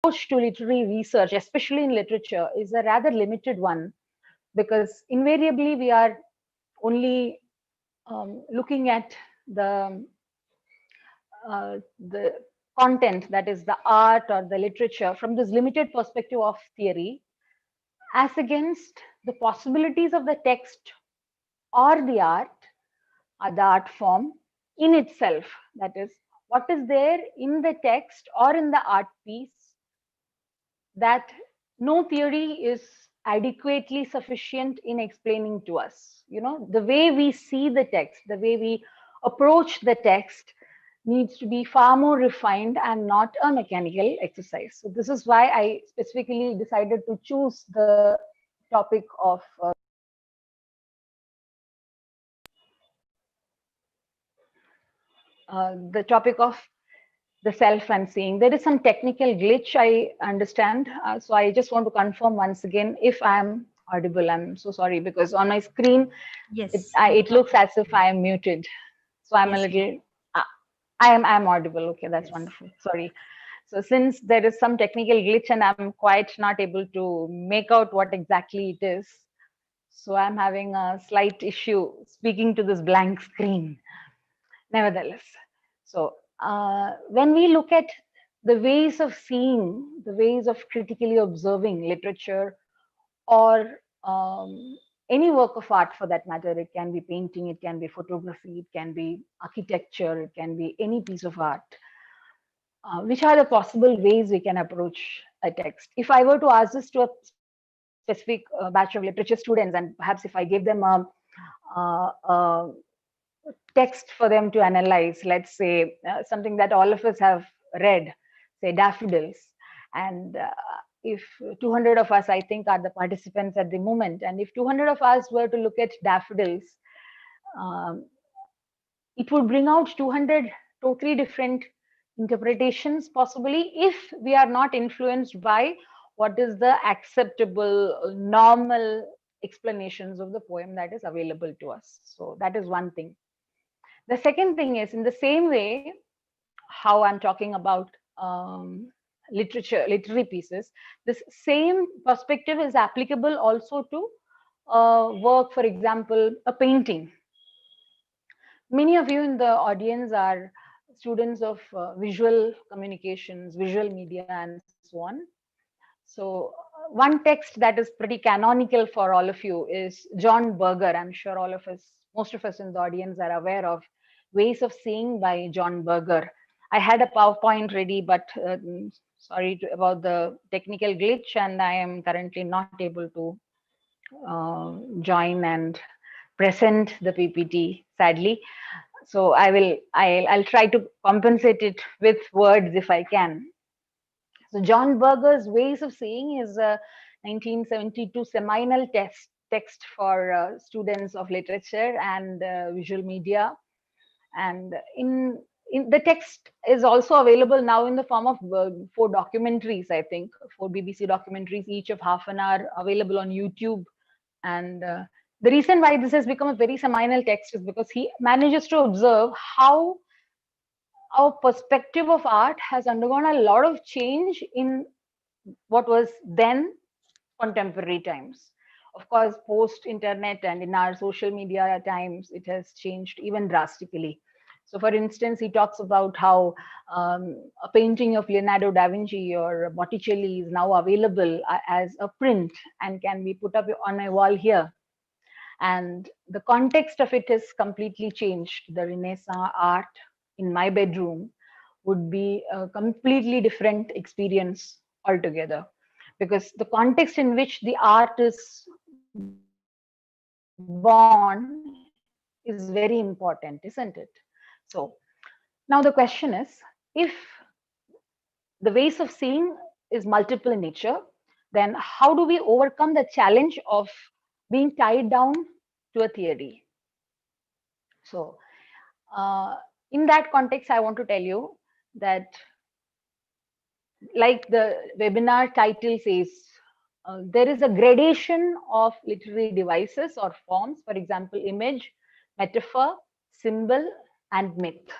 approach to literary research, especially in literature, is a rather limited one, because invariably we are only looking at the content, that is the art or the literature, from this limited perspective of theory, as against the possibilities of the text or the art form in itself. That is, what is there in the text or in the art piece that no theory is adequately sufficient in explaining to us. The way we see the text, the way we approach the text needs to be far more refined and not a mechanical exercise. So this is why I specifically decided to choose topic of the topic of the self and seeing. There is some technical glitch, I understand. So I just want to confirm once again if I am audible. I'm so sorry, because on my screen, Yes, you're it looks as if perfectly. I am muted. So I'm a Yes, you are. little, uh, I am audible. Okay, that's Yes. wonderful. Sorry. So since there is some technical glitch and I'm quite not able to make out what exactly it is, so I'm having a slight issue speaking to this blank screen. Nevertheless, so when we look at the ways of seeing, the ways of critically observing literature, or any work of art for that matter, it can be painting, it can be photography, it can be architecture, it can be any piece of art. Which are the possible ways we can approach a text? If I were to ask this to a specific batch of literature students, and perhaps if I gave them a text for them to analyze, let's say something that all of us have read, say daffodils, and if 200 of us, I think, are the participants at the moment, and if 200 of us were to look at daffodils, um, it would bring out 200 totally different interpretations, possibly, if we are not influenced by what is the acceptable, normal explanations of the poem that is available to us. So that is one thing. The second thing is, in the same way, how I'm talking about literary pieces, this same perspective is applicable also to work, for example, a painting. Many of you in the audience are students of visual communications, visual media, and so on. So, one text that is pretty canonical for all of you is John Berger. I'm sure all of us, most of us in the audience, are aware of Ways of Seeing by John Berger. I had a PowerPoint ready, but about the technical glitch, and I am currently not able to join and present the PPT, sadly. So I'll try to compensate it with words if I can. So John Berger's Ways of Seeing is a 1972 seminal text for students of literature and visual media. And in the text is also available now in the form of 4 documentaries, I think, 4 BBC documentaries, each of half an hour, available on YouTube. And the reason why this has become a very seminal text is because he manages to observe how our perspective of art has undergone a lot of change in what was then contemporary times. Of course, post internet and in our social media times, it has changed even drastically. So, for instance, he talks about how a painting of Leonardo da Vinci or Botticelli is now available as a print and can be put up on my wall here. And the context of it has completely changed. The Renaissance art in my bedroom would be a completely different experience altogether, because the context in which the art is born is very important, isn't it? So now the question is, if the ways of seeing is multiple in nature, then how do we overcome the challenge of being tied down to a theory? So, uh, in that context, I want to tell you that, like the webinar title says, there is a gradation of literary devices or forms, for example, image, metaphor, symbol, and myth.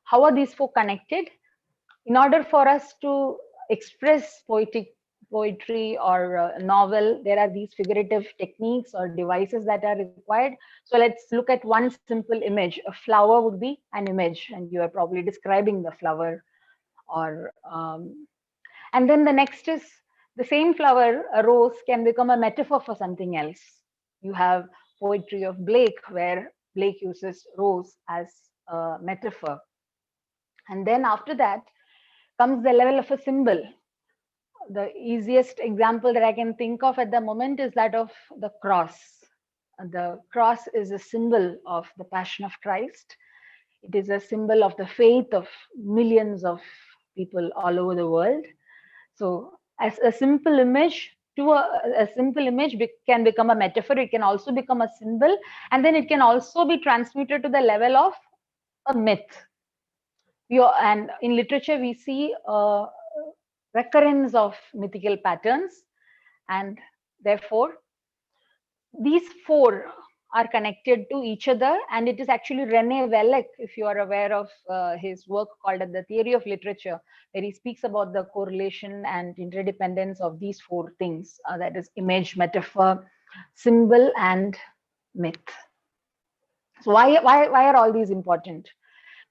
How are these four connected? In order for us to express poetry or novel, there are these figurative techniques or devices that are required. So let's look at one simple image. A flower would be an image, and you are probably describing the flower. Or and then the next is the same flower, a rose, can become a metaphor for something else. You have poetry of Blake, where Blake uses rose as a metaphor. And then after that comes the level of a symbol. The easiest example that I can think of at the moment is that of the cross. The cross is a symbol of the passion of Christ. It is a symbol of the faith of millions of people all over the world. So, as a simple image, a simple image can become a metaphor. It can also become a symbol, and then it can also be transmuted to the level of a myth. And in literature, we see recurrence of mythical patterns, and therefore these four are connected to each other. And it is actually Rene Welleck, if you are aware of his work called The Theory of Literature, where he speaks about the correlation and interdependence of these four things, that is image, metaphor, symbol, and myth. So why are all these important?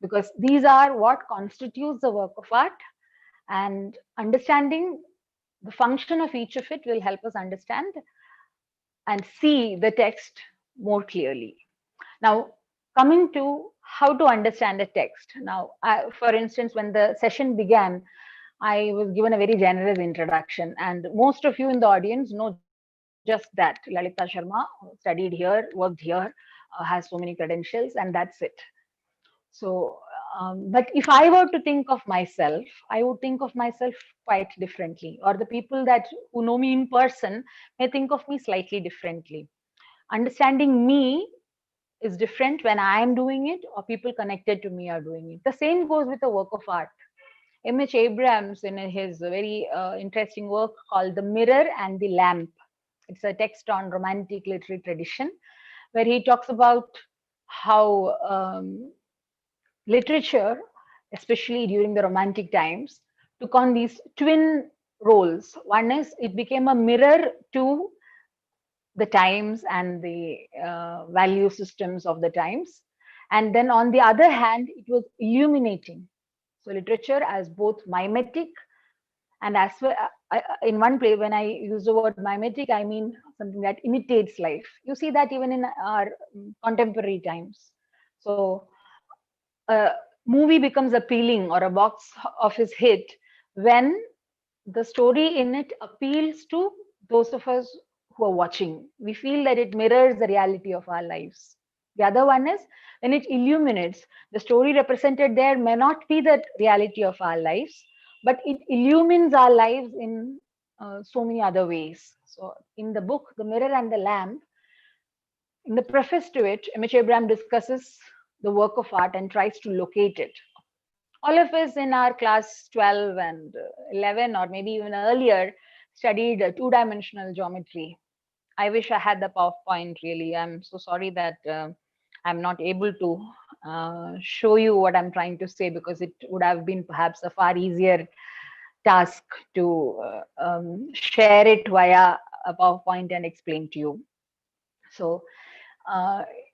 Because these are what constitutes the work of art, and understanding the function of each of it will help us understand and see the text more clearly. Now, coming to how to understand a text. Now, for instance, when the session began, I was given a very generous introduction, and most of you in the audience know just that. Lalitha Sharma studied here, worked here, has so many credentials, and that's it. So, but if I were to think of myself, I would think of myself quite differently, or the people that who know me in person may think of me slightly differently. Understanding me is different when I am doing it or people connected to me are doing it. The same goes with a work of art. M.H. Abrams, in his very interesting work called The Mirror and the Lamp, it's a text on romantic literary tradition, where he talks about how literature, especially during the romantic times, took on these twin roles. One is it became a mirror to the times and the value systems of the times. And then on the other hand, it was illuminating. So literature as both mimetic and as well, in one place, when I use the word mimetic, I mean something that imitates life. You see that even in our contemporary times. So a movie becomes appealing or a box office hit when the story in it appeals to those of us who are watching. We feel that it mirrors the reality of our lives. The other one is when it illuminates. The story represented there may not be the reality of our lives, but it illumines our lives in so many other ways. So, in the book, The Mirror and the Lamp, in the preface to it, M.H. Abraham discusses the work of art and tries to locate it. All of us in our class 12 and 11, or maybe even earlier, studied two-dimensional geometry. I wish I had the PowerPoint, really. I'm so sorry that I'm not able to show you what I'm trying to say, because it would have been perhaps a far easier task to share it via a PowerPoint and explain to you. So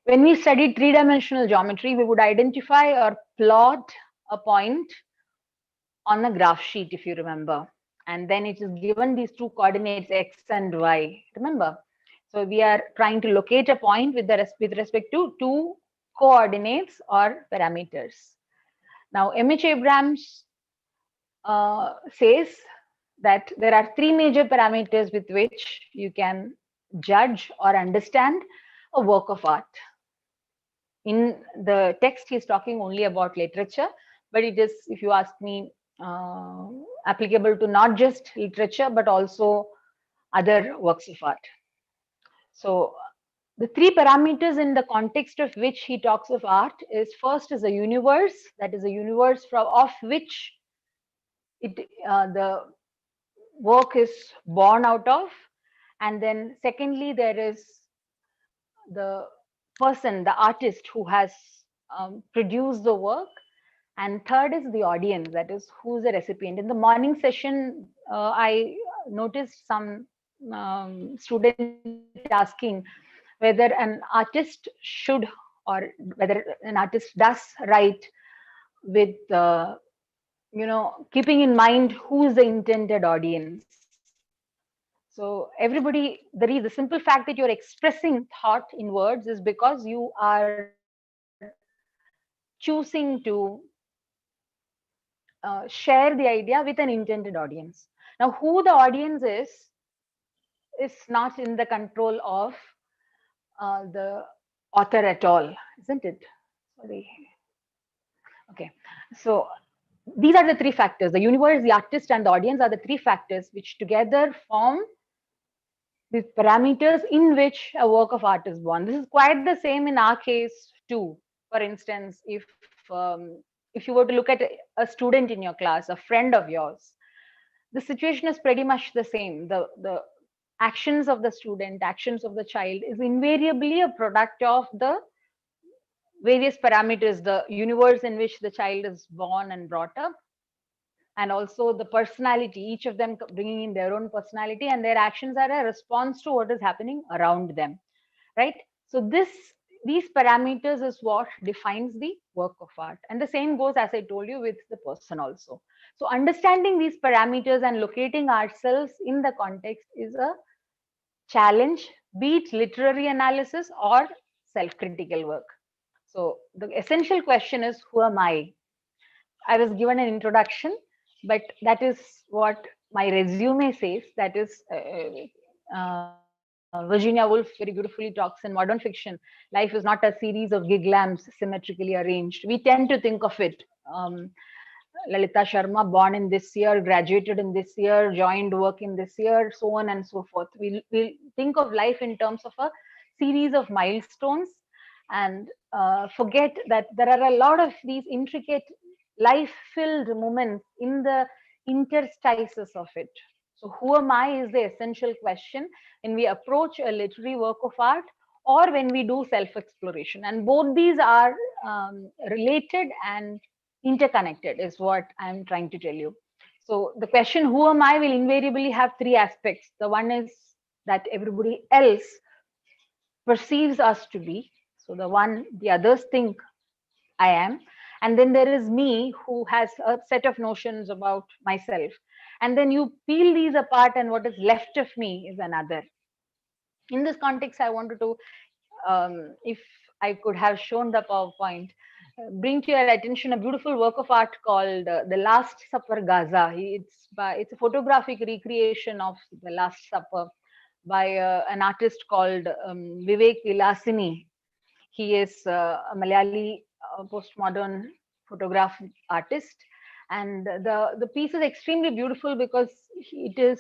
when we studied three-dimensional geometry, we would identify or plot a point on a graph sheet, if you remember. And then it is given these two coordinates, x and y. Remember? So we are trying to locate a point with respect to two coordinates or parameters. Now, M.H. Abrams says that there are three major parameters with which you can judge or understand a work of art. In the text, he's talking only about literature, but it is, if you ask me, applicable to not just literature, but also other works of art. So the three parameters in the context of which he talks of art is, first is a universe, that is a universe of which the work is born out of. And then secondly, there is the person, the artist who has produced the work. And third is the audience, that is, who's the recipient. In the morning session, I noticed some student asking whether an artist should, or whether an artist does write with, keeping in mind who is the intended audience. So everybody, the simple fact that you're expressing thought in words is because you are choosing to share the idea with an intended audience. Now, who the audience is not in the control of the author at all, isn't it? Sorry. Okay. So these are the three factors: the universe, the artist, and the audience are the three factors which together form the parameters in which a work of art is born. This is quite the same in our case too. For instance, if you were to look at a student in your class, a friend of yours, the situation is pretty much the same. The actions of the student, actions of the child is invariably a product of the various parameters, the universe in which the child is born and brought up, and also the personality, each of them bringing in their own personality, and their actions are a response to what is happening around them, right? So these parameters is what defines the work of art, and the same goes, as I told you, with the person also. So understanding these parameters and locating ourselves in the context is a challenge, be it literary analysis or self-critical work. So the essential question is, who am I? I was given an introduction, but that is what my resume says. That is, Virginia Woolf very beautifully talks in Modern Fiction. Life is not a series of gig lamps symmetrically arranged. We tend to think of it. Lalitha Sharma, born in this year, graduated in this year, joined work in this year, so on and so forth. We'll think of life in terms of a series of milestones, and forget that there are a lot of these intricate, life filled moments in the interstices of it. So, who am I is the essential question when we approach a literary work of art or when we do self exploration. And both these are related and interconnected, is what I'm trying to tell you. So, the question, who am I, will invariably have three aspects. The one is that everybody else perceives us to be. So, the others think I am. And then there is me, who has a set of notions about myself. And then you peel these apart, and what is left of me is another. In this context, I wanted to, if I could have shown the PowerPoint, bring to your attention a beautiful work of art called The Last Supper Gaza. It's a photographic recreation of The Last Supper by an artist called Vivek Vilasini. He is a Malayali postmodern photograph artist, and the piece is extremely beautiful because it is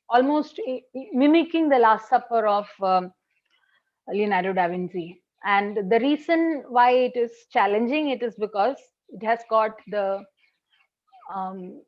almost mimicking the Last Supper of Leonardo da Vinci. And the reason why it is challenging, it is because it has got the um,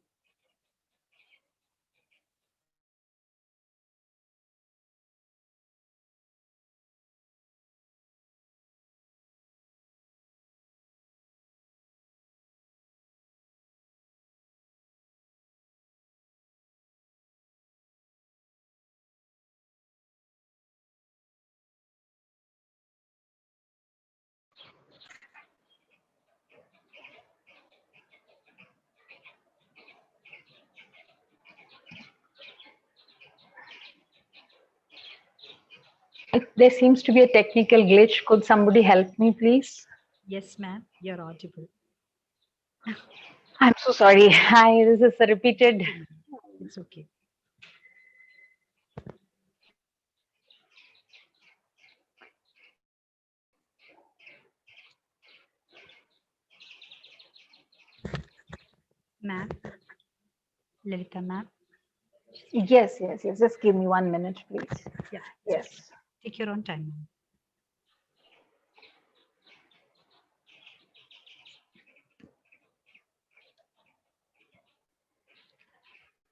there seems to be a technical glitch. Could somebody help me, please? Yes, ma'am, you're audible. I'm so sorry. Hi, this is a repeated. Okay, ma'am. It's okay. Ma'am, Lalitha, ma'am. Yes. Just give me 1 minute, please. Yeah, it's okay. Yes. Take your own time, ma'am.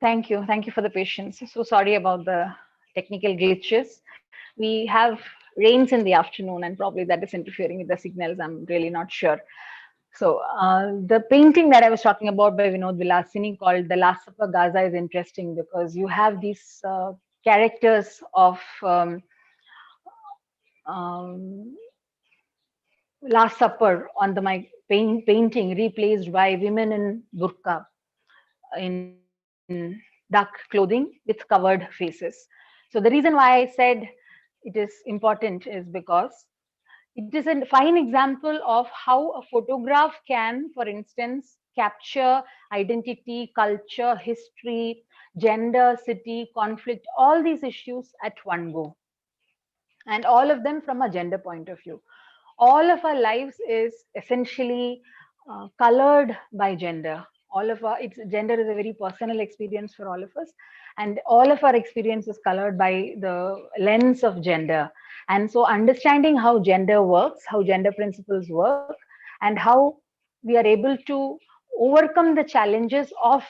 Thank you. Thank you for the patience. So sorry about the technical glitches. We have rains in the afternoon, and probably that is interfering with the signals. I'm really not sure. So the painting that I was talking about by Vinod Vilasini called The Last Supper Gaza is interesting because you have these characters of um, Last Supper on the my painting replaced by women in burqa in dark clothing with covered faces. So the reason why I said it is important is because it is a fine example of how a photograph can, for instance, capture identity, culture, history, gender, city, conflict, all these issues at one go, and all of them from a gender point of view. All of our lives is essentially colored by gender. All of our it's gender is a very personal experience for all of us, and all of our experience is colored by the lens of gender. And so understanding how gender works, how gender principles work, and how we are able to overcome the challenges of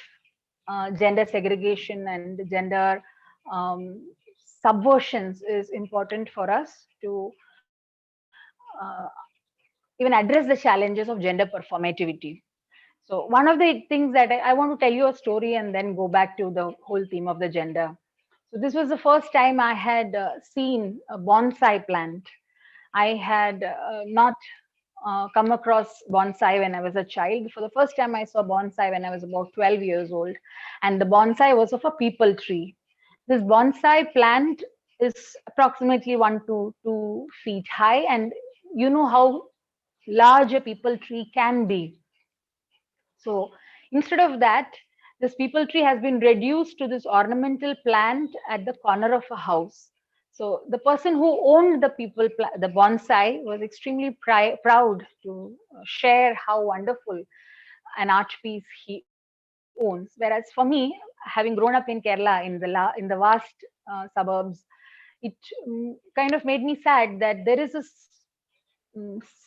gender segregation and gender um, subversions is important for us to even address the challenges of gender performativity. So, one of the things that I want to tell you a story and then go back to the whole theme of the gender. So, this was the first time I had seen a bonsai plant. I had not come across bonsai when I was a child. For the first time, I saw bonsai when I was about 12 years old, and the bonsai was of a peepal tree. This bonsai plant is approximately 1 to 2 feet high, and you know how large a peepal tree can be. So instead of that, this peepal tree has been reduced to this ornamental plant at the corner of a house. So the person who owned the bonsai, was extremely proud to share how wonderful an art piece he owns. Whereas for me, having grown up in Kerala in the vast suburbs, it kind of made me sad that there is a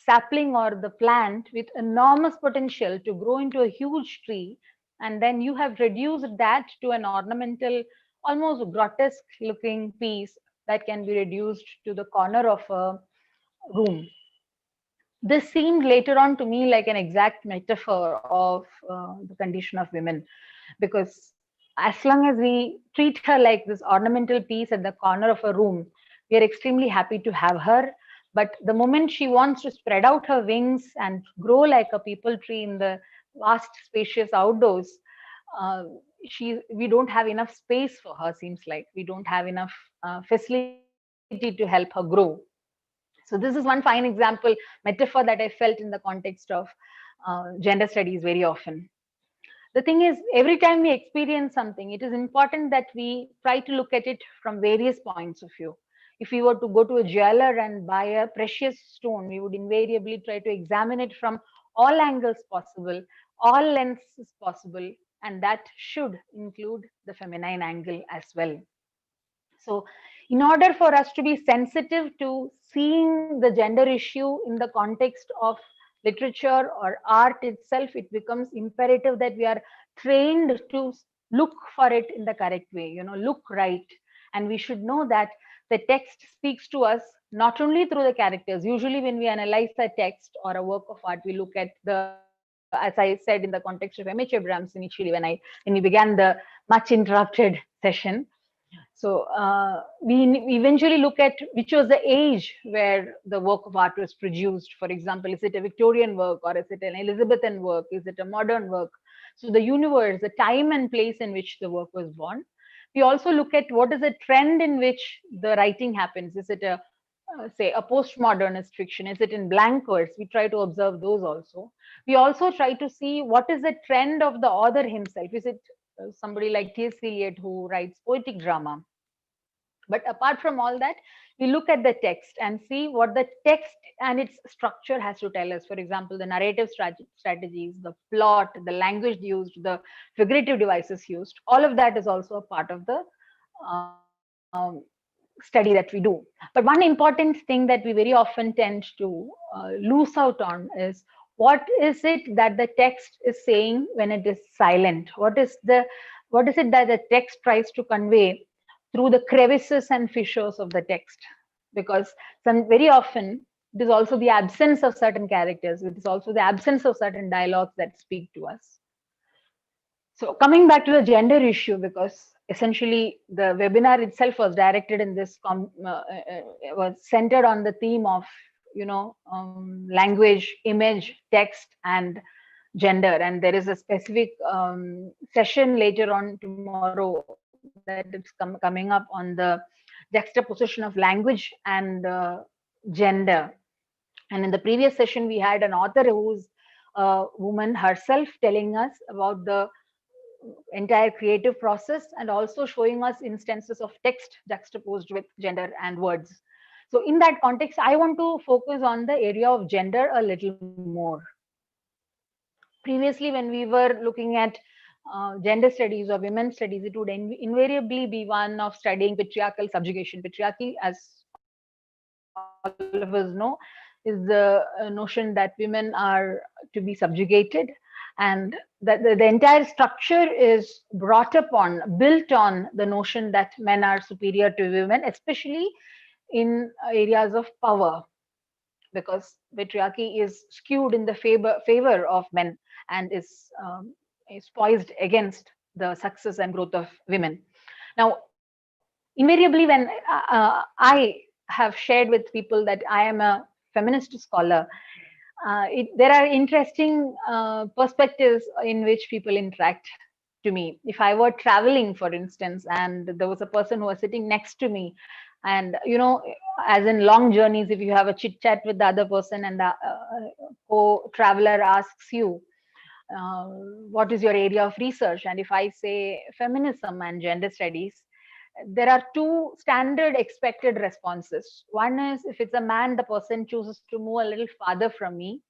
sapling or the plant with enormous potential to grow into a huge tree, and then you have reduced that to an ornamental, almost grotesque looking piece that can be reduced to the corner of a room. This seemed later on to me like an exact metaphor of the condition of women, because as long as we treat her like this ornamental piece at the corner of a room, we are extremely happy to have her. But the moment she wants to spread out her wings and grow like a peepal tree in the vast, spacious outdoors, uh, we don't have enough space for her. Seems like we don't have enough facility to help her grow. So this is one fine example, metaphor that I felt in the context of gender studies very often. The thing is, every time we experience something, it is important that we try to look at it from various points of view. If we were to go to a jeweler and buy a precious stone, we would invariably try to examine it from all angles possible, all lenses possible, and that should include the feminine angle as well. So, in order for us to be sensitive to seeing the gender issue in the context of literature or art itself, it becomes imperative that we are trained to look for it in the correct way, look right. And we should know that the text speaks to us not only through the characters. Usually, when we analyze a text or a work of art, we look at as I said in the context of M.H. Abrams initially when we began the much interrupted session. So we eventually look at which was the age where the work of art was produced. For example, is it a Victorian work or is it an Elizabethan work? Is it a modern work? So the universe, the time and place in which the work was born. We also look at what is the trend in which the writing happens. Is it a say a postmodernist fiction? Is it in blank verse? We try to observe those also. We also try to see what is the trend of the author himself. Is it somebody like T.S. Eliot who writes poetic drama? But apart from all that, we look at the text and see what the text and its structure has to tell us. For example, the narrative strategies, the plot, the language used, the figurative devices used, all of that is also a part of the um, study that we do. But one important thing that we very often tend to lose out on is what is it that the text is saying when it is silent? What is it that the text tries to convey through the crevices and fissures of the text? Because very often It is also the absence of certain characters. It is also the absence of certain dialogues that speak to us. So coming back to the gender issue, because essentially the webinar itself was directed in this was centered on the theme of language, image, text, and gender. And there is a specific session later on tomorrow that is coming up on the juxtaposition of language and gender. And in the previous session, we had an author who's a woman herself telling us about the entire creative process and also showing us instances of text juxtaposed with gender and words. So, in that context, I want to focus on the area of gender a little more. Previously, when we were looking at gender studies or women's studies, it would invariably be one of studying patriarchal subjugation. Patriarchy, as all of us know, is the notion that women are to be subjugated, and that the entire structure is brought upon, built on the notion that men are superior to women, especially in areas of power, because patriarchy is skewed in the favor of men and is poised against the success and growth of women. Now, invariably, when I have shared with people that I am a feminist scholar, there are interesting perspectives in which people interact to me. If I were traveling, for instance, and there was a person who was sitting next to me, and as in long journeys, if you have a chit chat with the other person and the co-traveler asks you, uh, what is your area of research? And if I say feminism and gender studies, there are two standard expected responses. One is, if it's a man, the person chooses to move a little farther from me,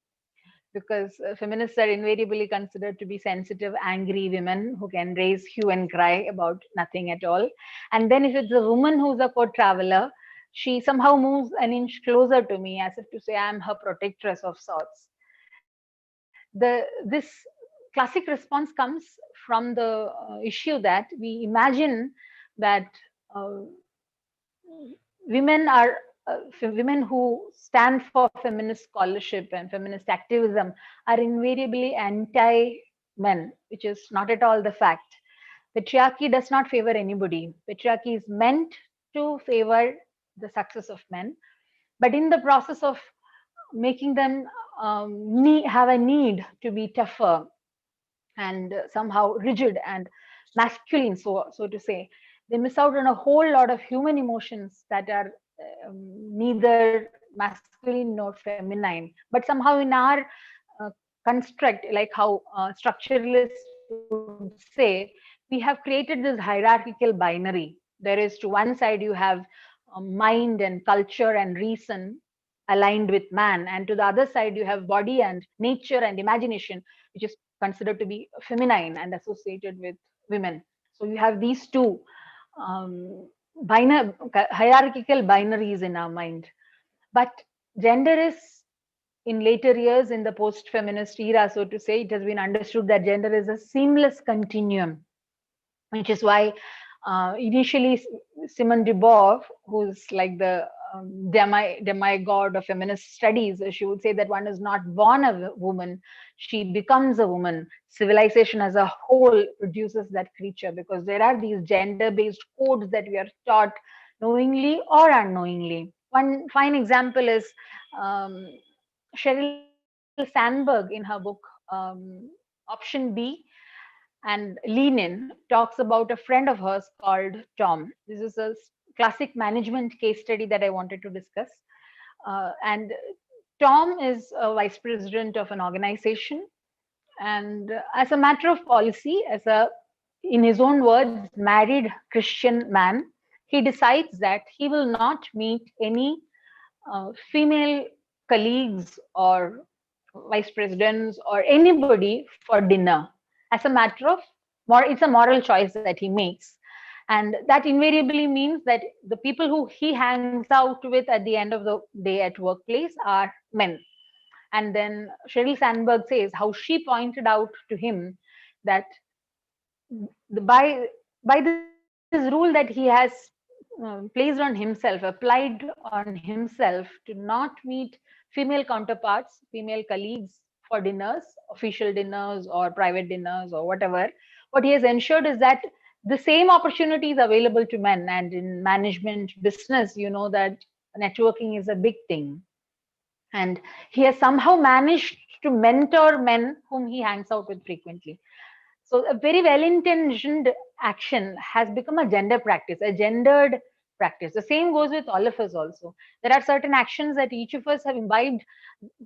because feminists are invariably considered to be sensitive, angry women who can raise hue and cry about nothing at all. And then if it's a woman who's a co-traveler, she somehow moves an inch closer to me as if to say I'm her protectress of sorts. This classic response comes from the issue that we imagine that uh, women are women who stand for feminist scholarship and feminist activism are invariably anti men, which is not at all the fact. Patriarchy does not favor anybody. Patriarchy is meant to favor the success of men, but in the process of making them have a need to be tougher and somehow rigid and masculine, so to say, they miss out on a whole lot of human emotions that are neither masculine nor feminine, but somehow in our uh, construct, like how structuralists would say, we have created this hierarchical binary. There is, to one side you have mind and culture and reason aligned with man, and to the other side you have body and nature and imagination, which is considered to be feminine and associated with women. So you have these two um, hierarchical binaries in our mind. But gender is, in later years, in the post feminist era, so to say, it has been understood that gender is a seamless continuum, which is why initially Simone de Beauvoir, who's like the demigod of feminist studies, she would say that one is not born a woman, she becomes a woman. Civilization as a whole produces that creature, because there are these gender-based codes that we are taught knowingly or unknowingly. One fine example is um, Sheryl Sandberg in her book Option B and Lenin talks about a friend of hers called Tom. This is a classic management case study that I wanted to discuss. And Tom is a vice president of an organization. And as a matter of policy, in his own words, married Christian man, he decides that he will not meet any female colleagues or vice presidents or anybody for dinner. As a matter of it's a moral choice that he makes, and that invariably means that the people who he hangs out with at the end of the day at workplace are men. And then Sheryl Sandberg says how she pointed out to him that by this rule that he has placed on himself, applied on himself to not meet female counterparts, female colleagues for dinners, official dinners or private dinners or whatever. What he has ensured is that the same opportunity is available to men. And in management business, you know that networking is a big thing. And he has somehow managed to mentor men whom he hangs out with frequently. So a very well-intentioned action has become a gender practice, a gendered practice. The same goes with all of us also. There are certain actions that each of us have imbibed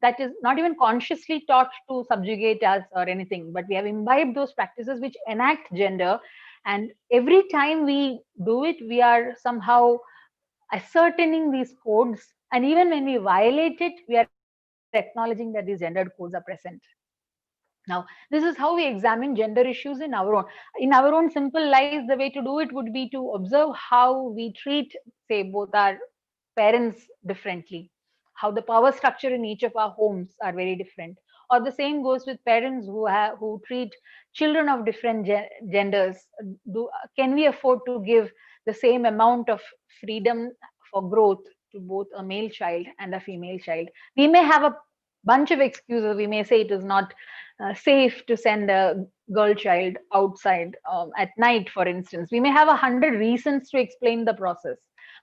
that is not even consciously taught to subjugate us or anything, but we have imbibed those practices which enact gender. And every time we do it, we are somehow ascertaining these codes. And even when we violate it, we are acknowledging that these gendered codes are present. Now, this is how we examine gender issues in our own. In our own simple lives, the way to do it would be to observe how we treat, say, both our parents differently, how the power structure in each of our homes are very different. Or the same goes with parents who treat children of different genders. Can we afford to give the same amount of freedom for growth to both a male child and a female child? We may have a bunch of excuses. We may say it is not safe to send a girl child outside at night, for instance. We may have 100 reasons to explain the process.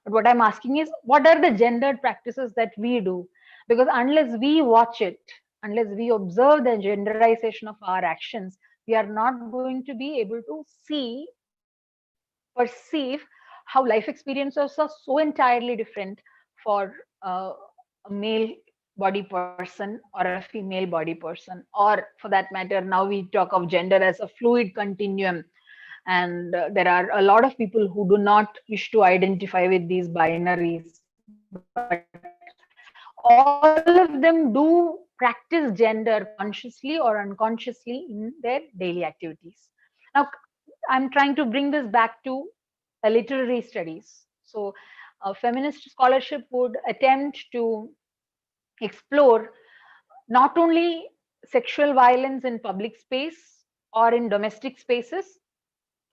But what I'm asking is, what are the gendered practices that we do? Because unless we watch it, unless we observe the genderization of our actions, we are not going to be able to see, perceive how life experiences are so entirely different for a male body person or a female body person, or for that matter, now we talk of gender as a fluid continuum. And there are a lot of people who do not wish to identify with these binaries, but all of them do practice gender consciously or unconsciously in their daily activities. Now, I'm trying to bring this back to literary studies. So feminist scholarship would attempt to explore not only sexual violence in public space or in domestic spaces,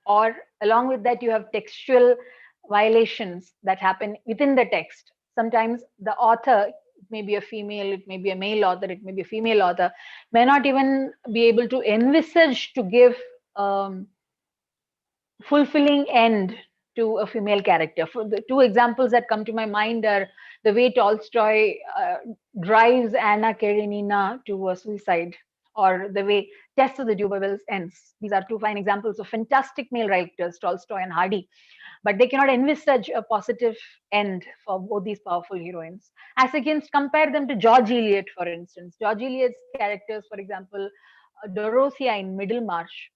or along with that, you have textual violations that happen within the text. Sometimes the author, it may be a female, it may be a male author, it may be a female author, may not even be able to envisage to give um, fulfilling end to a female character. For the two examples that come to my mind are the way Tolstoy drives Anna Karenina to a suicide, or the way Test of the D'Urbervilles ends. These are two fine examples of fantastic male writers, Tolstoy and Hardy, but they cannot envisage a positive end for both these powerful heroines. As against, compare them to George Eliot, for instance. George Eliot's characters, for example, Dorothea in Middlemarch,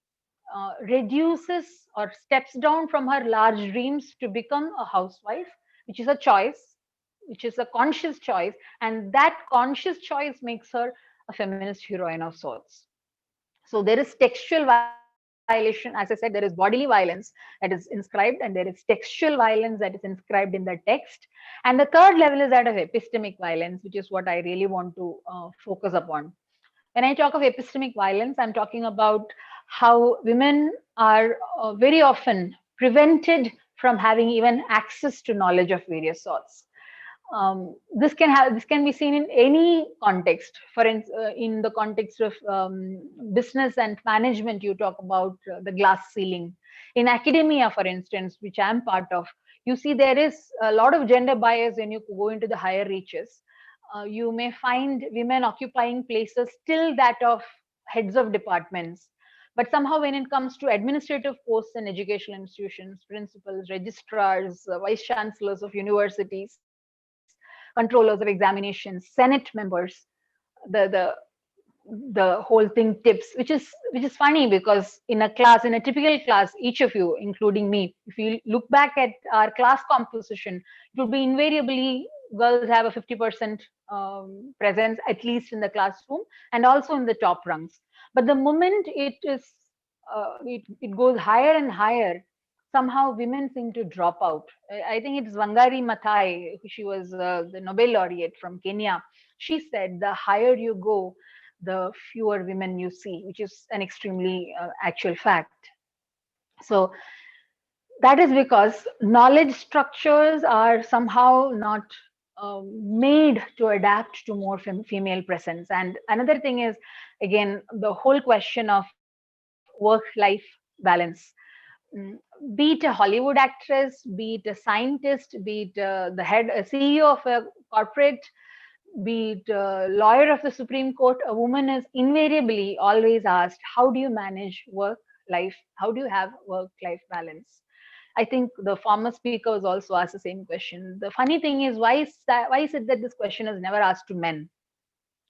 reduces or steps down from her large dreams to become a housewife, which is a choice, which is a conscious choice, and that conscious choice makes her a feminist heroine of sorts. So there is textual violation, as I said, there is bodily violence that is inscribed, and there is textual violence that is inscribed in the text. And the third level is that of epistemic violence, which is what I really want to focus upon. When I talk of epistemic violence, I'm talking about how women are very often prevented from having even access to knowledge of various sorts. This can be seen in any context. In the context of business and management, you talk about the glass ceiling. In academia, for instance, which I'm part of, you see there is a lot of gender bias when you go into the higher reaches. You may find women occupying places still that of heads of departments. But somehow, when it comes to administrative posts in educational institutions, principals, registrars, vice chancellors of universities, controllers of examinations, Senate members, the the whole thing tips, which is funny, because in a typical class, each of you, including me, if you look back at our class composition, it would be invariably girls have a 50% presence, at least in the classroom, and also in the top rungs. But the moment it goes higher and higher, somehow women seem to drop out. I think it's Wangari Maathai. She was the Nobel laureate from Kenya. She said, the higher you go, the fewer women you see, which is an extremely actual fact. So That is because knowledge structures are somehow not made to adapt to more female presence. And another thing is, again, the whole question of work life balance. Mm, be it a Hollywood actress, be it a scientist, be it the head, a CEO of a corporate, be it a lawyer of the Supreme Court, a woman is invariably always asked, how do you manage work life? How do you have work life balance? I think the former speaker was also asked the same question. The funny thing is, why is it that this question is never asked to men?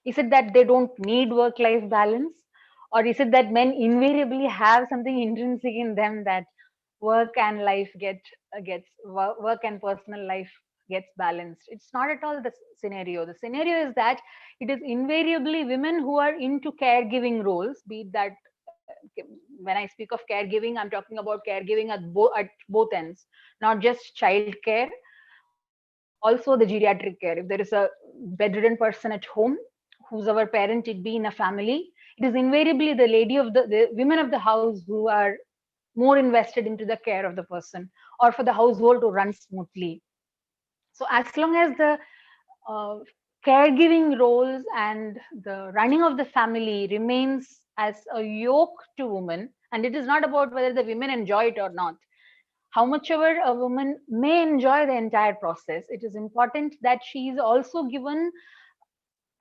Is it that they don't need work life balance? Or is it that men invariably have something intrinsic in them that work and life work and personal life gets balanced? It's not at all the scenario. The scenario is that it is invariably women who are into caregiving roles, be it that when I speak of caregiving, I'm talking about caregiving at both ends, not just child care, also the geriatric care. If there is a bedridden person at home, who's our parent, it be in a family, it is invariably the lady of the women of the house who are more invested into the care of the person or for the household to run smoothly. So as long as the uh, caregiving roles and the running of the family remains as a yoke to women, and it is not about whether the women enjoy it or not, how much ever a woman may enjoy the entire process, it is important that she is also given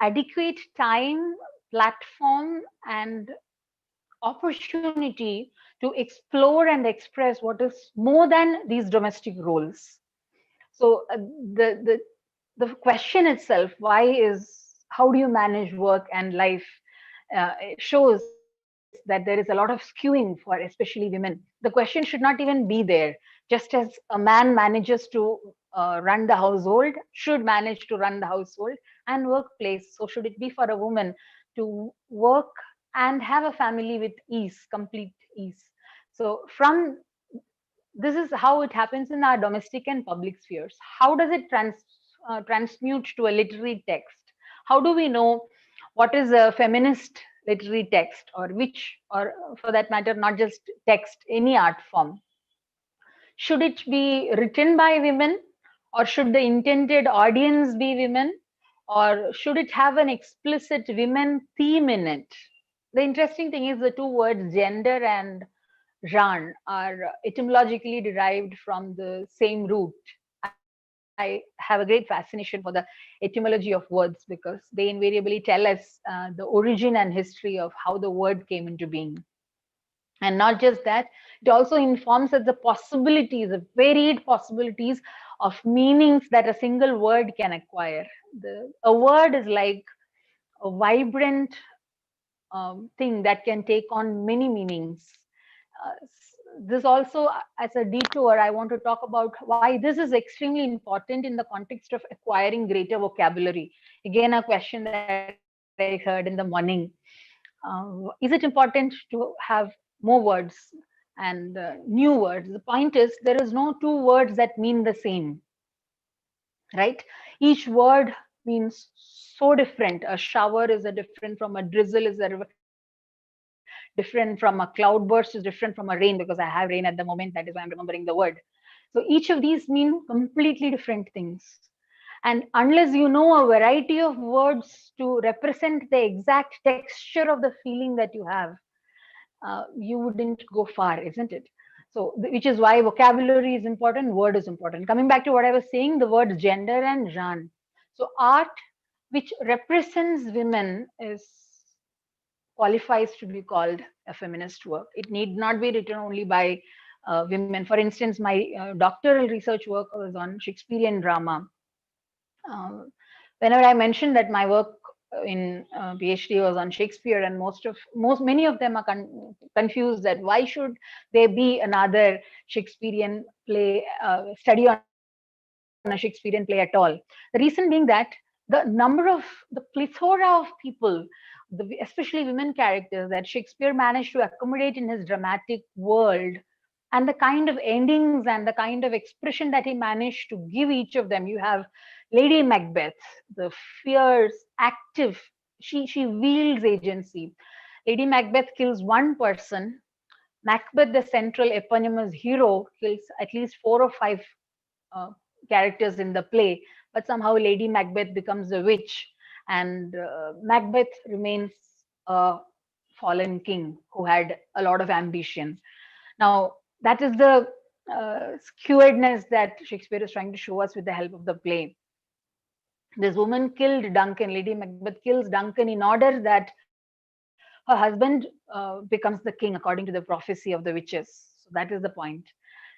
adequate time, platform, and opportunity to explore and express what is more than these domestic roles. So the the question itself, why is how do you manage work and life, it shows that there is a lot of skewing for especially women. The question should not even be there. Just as a man manages to run the household, should manage to run the household and workplace, so should it be for a woman to work and have a family with ease, complete ease. So from this is how it happens in our domestic and public spheres. How does it transmute to a literary text? How do we know what is a feminist literary text, or which, or for that matter, not just text, any art form? Should it be written by women, or should the intended audience be women, or should it have an explicit women theme in it? The interesting thing is the two words gender and Ran are etymologically derived from the same root. I have a great fascination for the etymology of words because they invariably tell us the origin and history of how the word came into being. And not just that, it also informs us the possibilities, the varied possibilities of meanings that a single word can acquire. A word is like a vibrant thing that can take on many meanings. This also, as a detour, I want to talk about why this is extremely important in the context of acquiring greater vocabulary. Again, a question that I heard in the morning. Is it important to have more words and new words? The point is, there is no two words that mean the same, right? Each word means so different. A shower is a different from a drizzle, is a different from a cloudburst, is different from a rain, because I have rain at the moment. That is why I'm remembering the word. So each of these mean completely different things. And unless you know a variety of words to represent the exact texture of the feeling that you have, you wouldn't go far, isn't it? So, which is why vocabulary is important, word is important. Coming back to what I was saying, the words gender and Jan. So, art which represents women is qualifies to be called a feminist work. It need not be written only by women. For instance, my doctoral research work was on Shakespearean drama. Um, Whenever I mentioned that my work in PhD was on Shakespeare, and most many of them are confused that why should there be another Shakespearean play, study on a Shakespearean play at all? The reason being that the plethora of people, especially women characters, that Shakespeare managed to accommodate in his dramatic world, and the kind of endings and the kind of expression that he managed to give each of them. You have Lady Macbeth, the fierce, active, she wields agency. Lady Macbeth kills one person, Macbeth, the central eponymous hero, kills at least four or five uh, characters in the play, but somehow Lady Macbeth becomes a witch, and Macbeth remains a fallen king who had a lot of ambition. Now, that is the skewedness that Shakespeare is trying to show us with the help of the play. This woman killed Duncan, Lady Macbeth kills Duncan in order that her husband becomes the king according to the prophecy of the witches. So that is the point.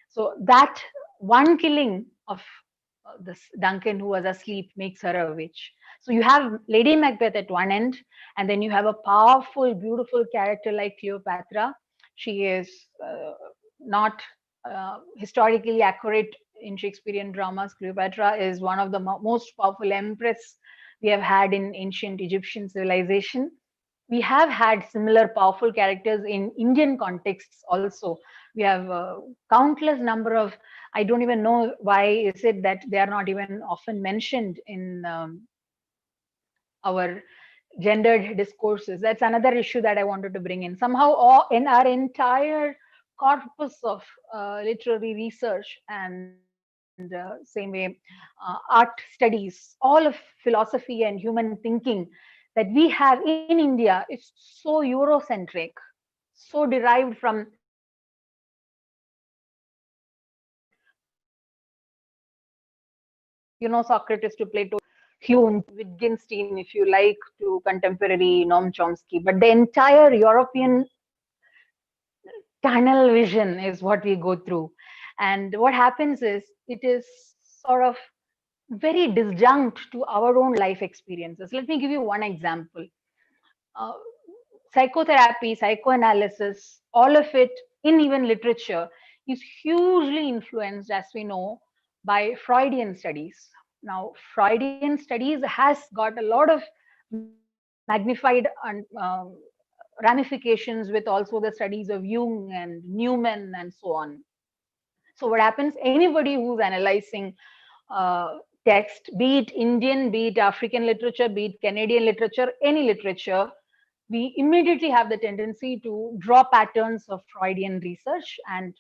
So that one killing of this Duncan who was asleep makes her a witch. So you have Lady Macbeth at one end, and then you have a powerful, beautiful character like Cleopatra. She is not historically accurate in Shakespearean dramas. Cleopatra is one of the most powerful empress we have had in ancient Egyptian civilization. We have had similar powerful characters in Indian contexts also. We have countless number of, I don't even know why is it that they are not even often mentioned in our gendered discourses. That's another issue that I wanted to bring in. Somehow, all, in our entire corpus of literary research and same way art studies, all of philosophy and human thinking that we have in India is so Eurocentric, so derived from Socrates to Plato, Hume, Wittgenstein, if you like, to contemporary Noam Chomsky. But the entire European tunnel vision is what we go through. And what happens is it is sort of very disjunct to our own life experiences. Let me give you one example. Uh, Psychotherapy, psychoanalysis, all of it in even literature is hugely influenced, as we know, by Freudian studies. Now, Freudian studies has got a lot of magnified ramifications with also the studies of Jung and Newman and so on. So, what happens? Anybody who's analyzing text, be it Indian, be it African literature, be it Canadian literature, any literature, we immediately have the tendency to draw patterns of Freudian research and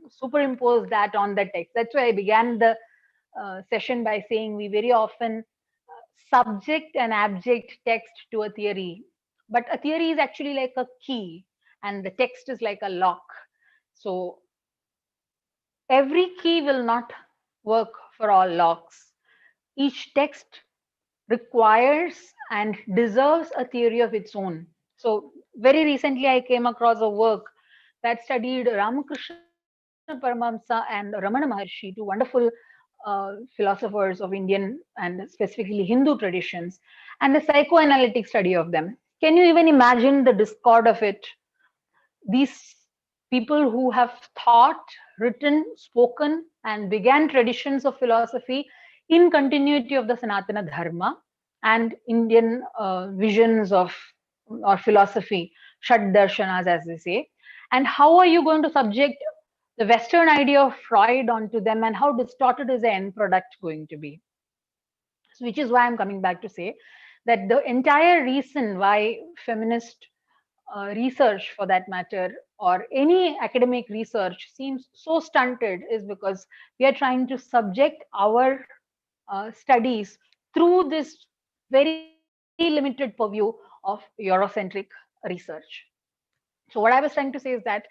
superimpose that on the text. That's why I began the session by saying we very often subject an abject text to a theory, but a theory is actually like a key, and the text is like a lock. So every key will not work for all locks. Each text requires and deserves a theory of its own. So, very recently, I came across a work that studied Ramakrishna Paramahamsa and Ramana Maharshi, two wonderful philosophers of Indian and specifically Hindu traditions, and the psychoanalytic study of them. Can you even imagine the discord of it? These people who have thought, written, spoken, and began traditions of philosophy in continuity of the Sanatana Dharma and Indian visions of or philosophy, Shad Darshanas, as they say. And how are you going to subject the Western idea of Freud onto them, and how distorted is the end product going to be? So, which is why I'm coming back to say that the entire reason why feminist research for that matter or any academic research seems so stunted is because we are trying to subject our studies through this very limited purview of Eurocentric research. So what I was trying to say is that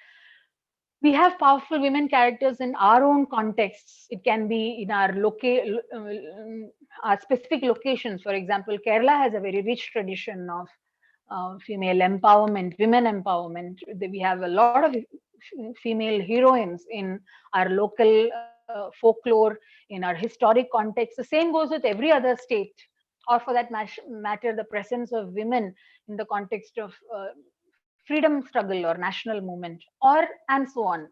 we have powerful women characters in our own contexts. It can be in our specific locations. For example, Kerala has a very rich tradition of female empowerment, women empowerment. We have a lot of female heroines in our local folklore, in our historic context. The same goes with every other state, or for that matter, the presence of women in the context of freedom struggle or national movement, or and so on.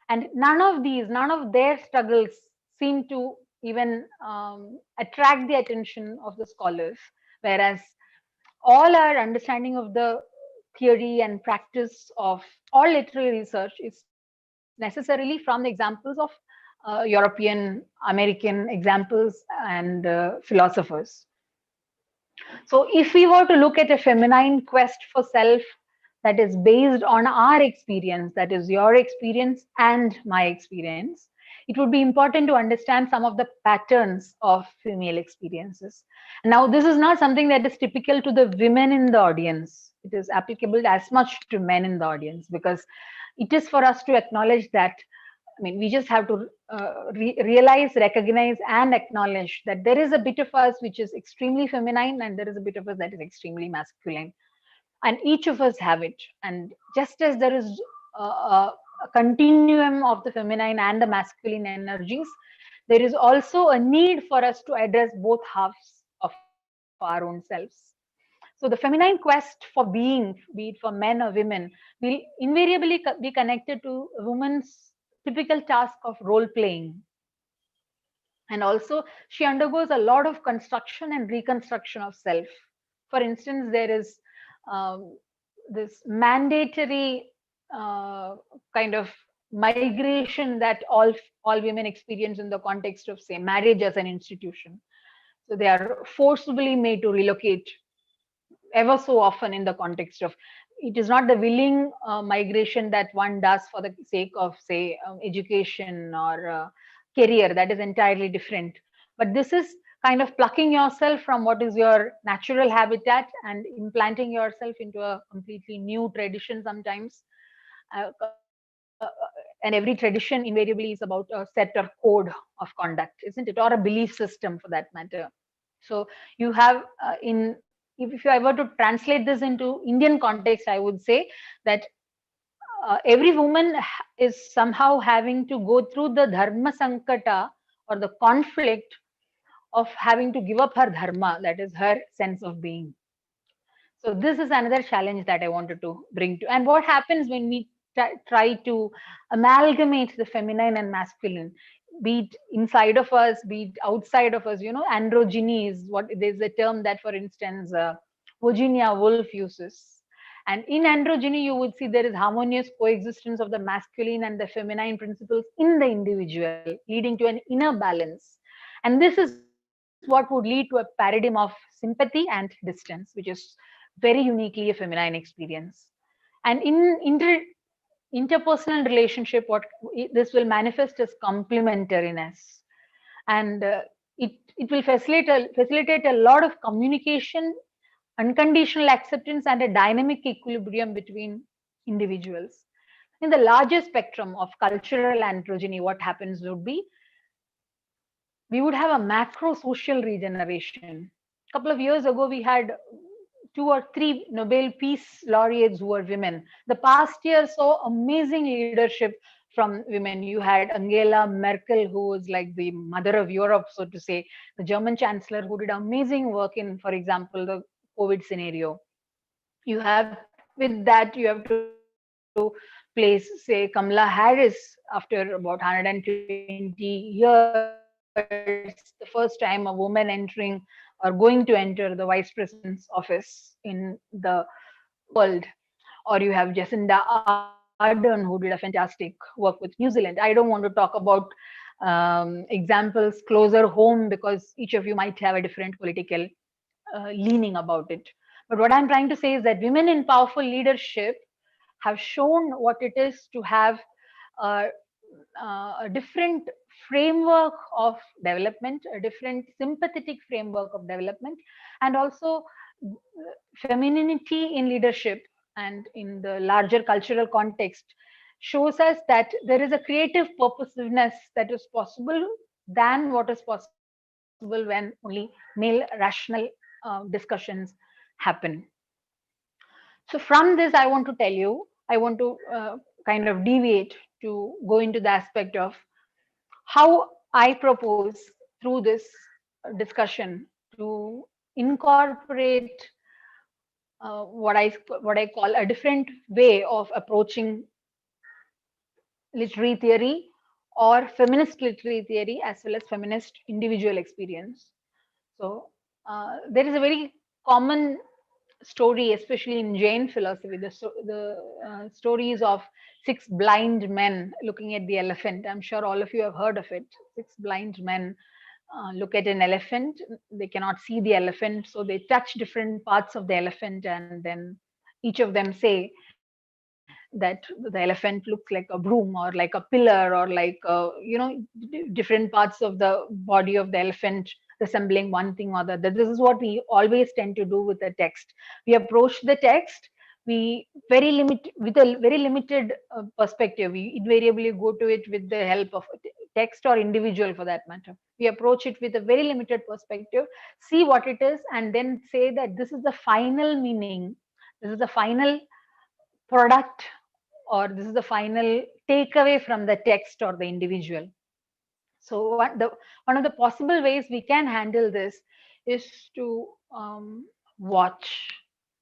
And none of their struggles seem to even attract the attention of the scholars, whereas all our understanding of the theory and practice of all literary research is necessarily from the examples of European, American examples and philosophers. So, if we were to look at a feminine quest for self, that is based on our experience, that is your experience and my experience, it would be important to understand some of the patterns of female experiences. Now, this is not something that is typical to the women in the audience. It is applicable as much to men in the audience, because it is for us to acknowledge that, I mean, we just have to realize, recognize, and acknowledge that there is a bit of us which is extremely feminine, and there is a bit of us that is extremely masculine, and each of us have it. And just as there is a continuum of the feminine and the masculine energies, there is also a need for us to address both halves of our own selves. So the feminine quest for being, be it for men or women, will invariably be connected to a woman's typical task of role playing. And also, she undergoes a lot of construction and reconstruction of self. For instance, there is um, this mandatory uh, kind of migration that all women experience in the context of, say, marriage as an institution. So they are forcibly made to relocate ever so often in the context of, it is not the willing migration that one does for the sake of, say, education or career. That is entirely different. But this is kind of plucking yourself from what is your natural habitat and implanting yourself into a completely new tradition sometimes. And every tradition invariably is about a set or code of conduct, isn't it, or a belief system for that matter. So you have in if you ever to translate this into Indian context, I would say that every woman is somehow having to go through the dharma sankata, or the conflict of having to give up her dharma, that is her sense of being. So this is another challenge that I wanted to bring to. And what happens when we try to amalgamate the feminine and masculine, be it inside of us, be it outside of us? Androgyny is what, there's a term that, for instance, Virginia Woolf uses. And in androgyny, you would see there is harmonious coexistence of the masculine and the feminine principles in the individual, leading to an inner balance. And this is what would lead to a paradigm of sympathy and distance, which is very uniquely a feminine experience. And in interpersonal relationship, what this will manifest as complementariness. And it will facilitate a lot of communication, unconditional acceptance, and a dynamic equilibrium between individuals. In the larger spectrum of cultural androgyny, what happens would be, we would have a macro social regeneration. A couple of years ago, we had two or three Nobel Peace laureates who were women. The past year saw amazing leadership from women. You had Angela Merkel, who was like the mother of Europe, so to say, the German Chancellor, who did amazing work in, for example, the COVID scenario. You have, with that, you have to place, say, Kamala Harris, after about 120 years, the first time a woman entering or going to enter the vice president's office in the world. Or you have Jacinda Ardern, who did a fantastic work with New Zealand. I don't want to talk about examples closer home, because each of you might have a different political leaning about it. But what I'm trying to say is that women in powerful leadership have shown what it is to have a, a different framework of development, a different sympathetic framework of development, and also femininity in leadership and in the larger cultural context shows us that there is a creative purposiveness that is possible than what is possible when only male rational discussions happen. So from this, I want to tell you, I want to kind of deviate to go into the aspect of how I propose through this discussion to incorporate what I call a different way of approaching literary theory, or feminist literary theory, as well as feminist individual experience. So there is a very common story, especially in Jain philosophy, the stories of six blind men looking at the elephant. I'm sure all of you have heard of it. Six blind men look at an elephant. They cannot see the elephant, so they touch different parts of the elephant, and then each of them say that the elephant looks like a broom or like a pillar or like different parts of the body of the elephant resembling one thing or the other. This is what we always tend to do with the text. We approach the text, we very limit with a very limited perspective. We invariably go to it with the help of text or individual for that matter. We approach it with a very limited perspective, see what it is, and then say that this is the final meaning, this is the final product, or this is the final takeaway from the text or the individual. So one of the possible ways we can handle this is to watch.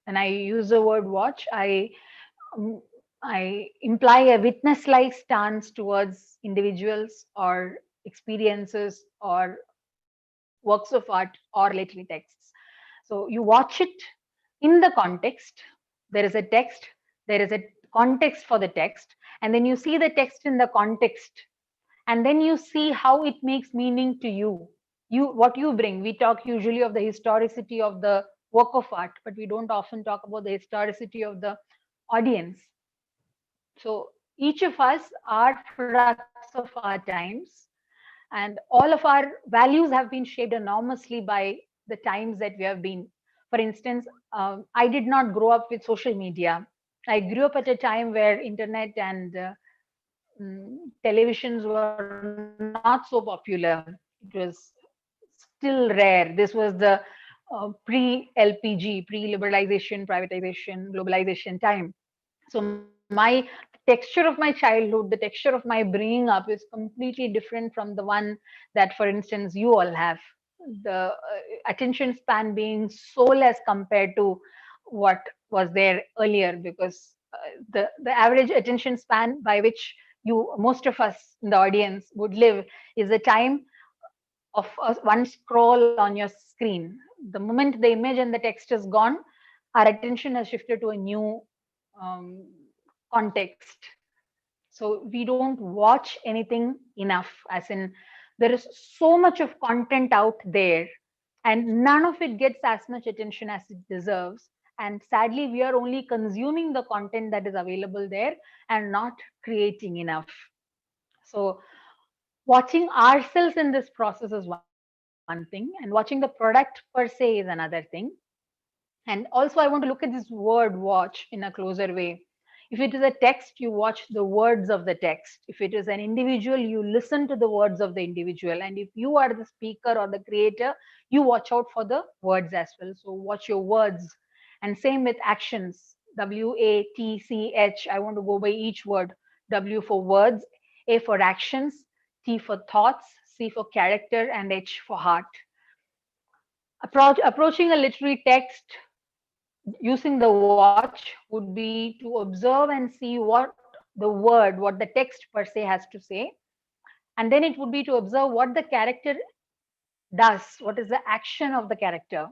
And I use the word watch, um, I imply a witness like stance towards individuals or experiences or works of art or literary texts. So you watch it in the context. There is a text, there is a context for the text, and then you see the text in the context, and then you see how it makes meaning to you. You what you bring. We talk usually of the historicity of the work of art, but we don't often talk about the historicity of the audience. So each of us are products of our times, and all of our values have been shaped enormously by the times that we have been. For instance, I did not grow up with social media. I grew up at a time where internet and televisions were not so popular. It was still rare. This was the pre LPG, pre liberalization, privatization, globalization time. So my texture of my childhood, the texture of my bringing up is completely different from the one that, for instance, you all have. The attention span being so less compared to what was there earlier, because the average attention span by which you most of us in the audience would live is the time of one scroll on your screen. The moment the image and the text is gone, our attention has shifted to a new um, context. So we don't watch anything enough, as in, there is so much of content out there, and none of it gets as much attention as it deserves. And sadly, we are only consuming the content that is available there and not creating enough. So watching ourselves in this process is one thing, and watching the product per se is another thing. And also, I want to look at this word watch in a closer way. If it is a text, you watch the words of the text. If it is an individual, you listen to the words of the individual. And if you are the speaker or the creator, you watch out for the words as well. So watch your words. And same with actions. WATCH. I want to go by each word. W for words, A for actions, T for thoughts, C for character, and H for heart. Approaching a literary text using the watch would be to observe and see what the word, what the text per se has to say. And then it would be to observe what the character does, what is the action of the character.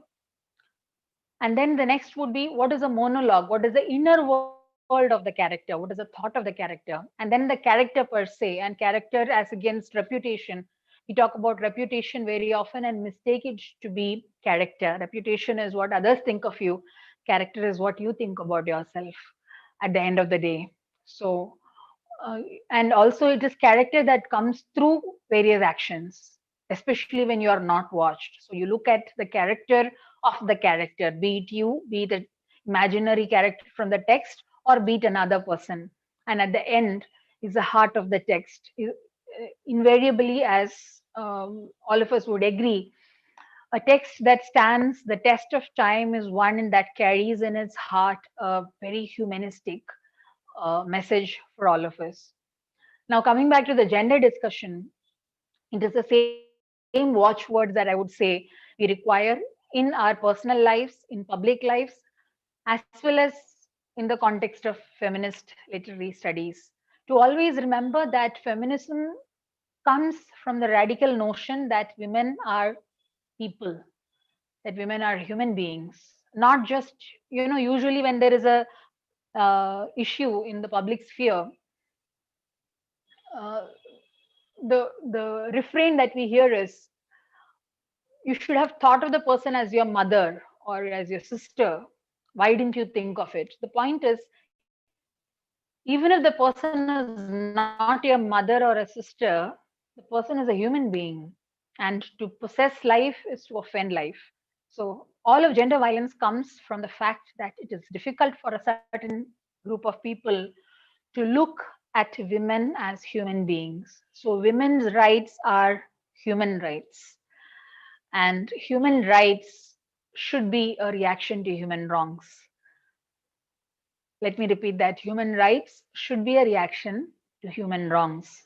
And then the next would be, what is a monologue, what is the inner world of the character, what is the thought of the character. And then the character per se, and character as against reputation. We talk about reputation very often and mistake it to be character. Reputation is what others think of you, character is what you think about yourself at the end of the day. So uh, and also it is character that comes through various actions, especially when you are not watched. So you look at the character of the character, be it you, be it an imaginary character from the text, or be it another person. And at the end is the heart of the text. Invariably, as all of us would agree, a text that stands the test of time is one that carries in its heart a very humanistic message for all of us. Now, coming back to the gender discussion, it is the same watchwords that I would say we require in our personal lives, in public lives, as well as in the context of feminist literary studies. To always remember that feminism comes from the radical notion that women are people, that women are human beings, not just, usually when there is a issue in the public sphere, uh, the refrain that we hear is, you should have thought of the person as your mother or as your sister. Why didn't you think of it? The point is, Even if the person is not your mother or a sister, the person is a human being. And to possess life is to offend life. So, all of gender violence comes from the fact that it is difficult for a certain group of people to look at women as human beings. So, women's rights are human rights, and human rights should be a reaction to human wrongs. Let me repeat that human rights should be a reaction to human wrongs.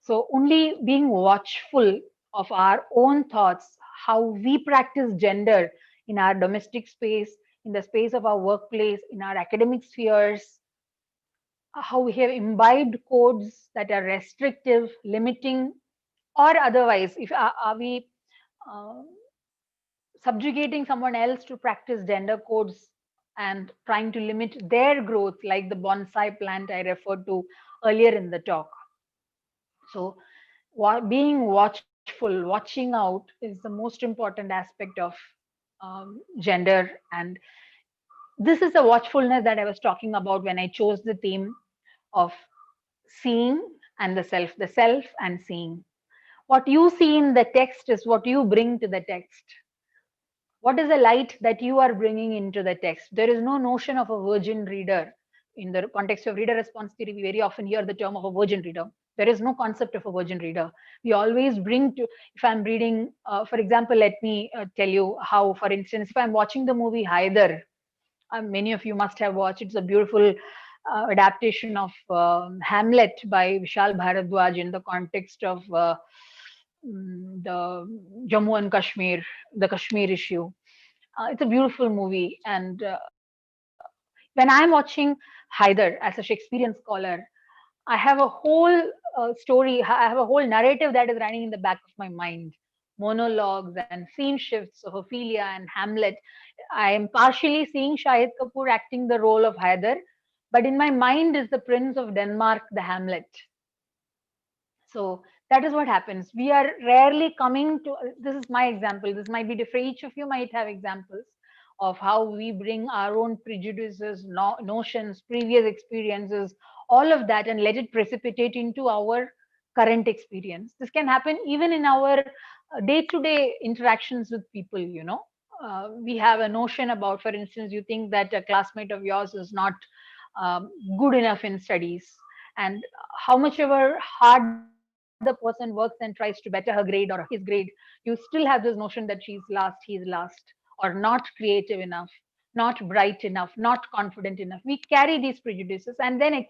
So, only being watchful of our own thoughts, how we practice gender in our domestic space, in the space of our workplace, in our academic spheres, how we have imbibed codes that are restrictive, limiting, or otherwise, if are we uh, subjugating someone else to practice gender codes and trying to limit their growth, like the bonsai plant I referred to earlier in the talk. So, being watchful, watching out is the most important aspect of gender. And this is the watchfulness that I was talking about when I chose the theme of seeing and the self and seeing. What you see in the text is what you bring to the text. What is the light that you are bringing into the text? There is no notion of a virgin reader. In the context of reader response theory, we very often hear the term of a virgin reader. There is no concept of a virgin reader. We always bring to, if I'm reading, for example, let me tell you how, for instance, if I'm watching the movie Haider, many of you must have watched, it's a beautiful adaptation of Hamlet by Vishal Bharadwaj in the context of the Jammu and Kashmir, the Kashmir issue. It's a beautiful movie. And when I'm watching Haider as a Shakespearean scholar, I have a whole story, I have a whole narrative that is running in the back of my mind. Monologues and scene shifts of Ophelia and Hamlet. I am partially seeing Shahid Kapoor acting the role of Haider, but in my mind is the Prince of Denmark, the Hamlet. So that is what happens. We are rarely coming to, this is my example, this might be different. Each of you might have examples of how we bring our own prejudices, notions, previous experiences, all of that, and let it precipitate into our current experience. This can happen even in our day to day interactions with people, you know. We have a notion about, for instance, you think that a classmate of yours is not good enough in studies, and how much ever hard the person works and tries to better her grade or his grade, you still have this notion that she's last, he's last, or not creative enough, not bright enough, not confident enough. We carry these prejudices, and then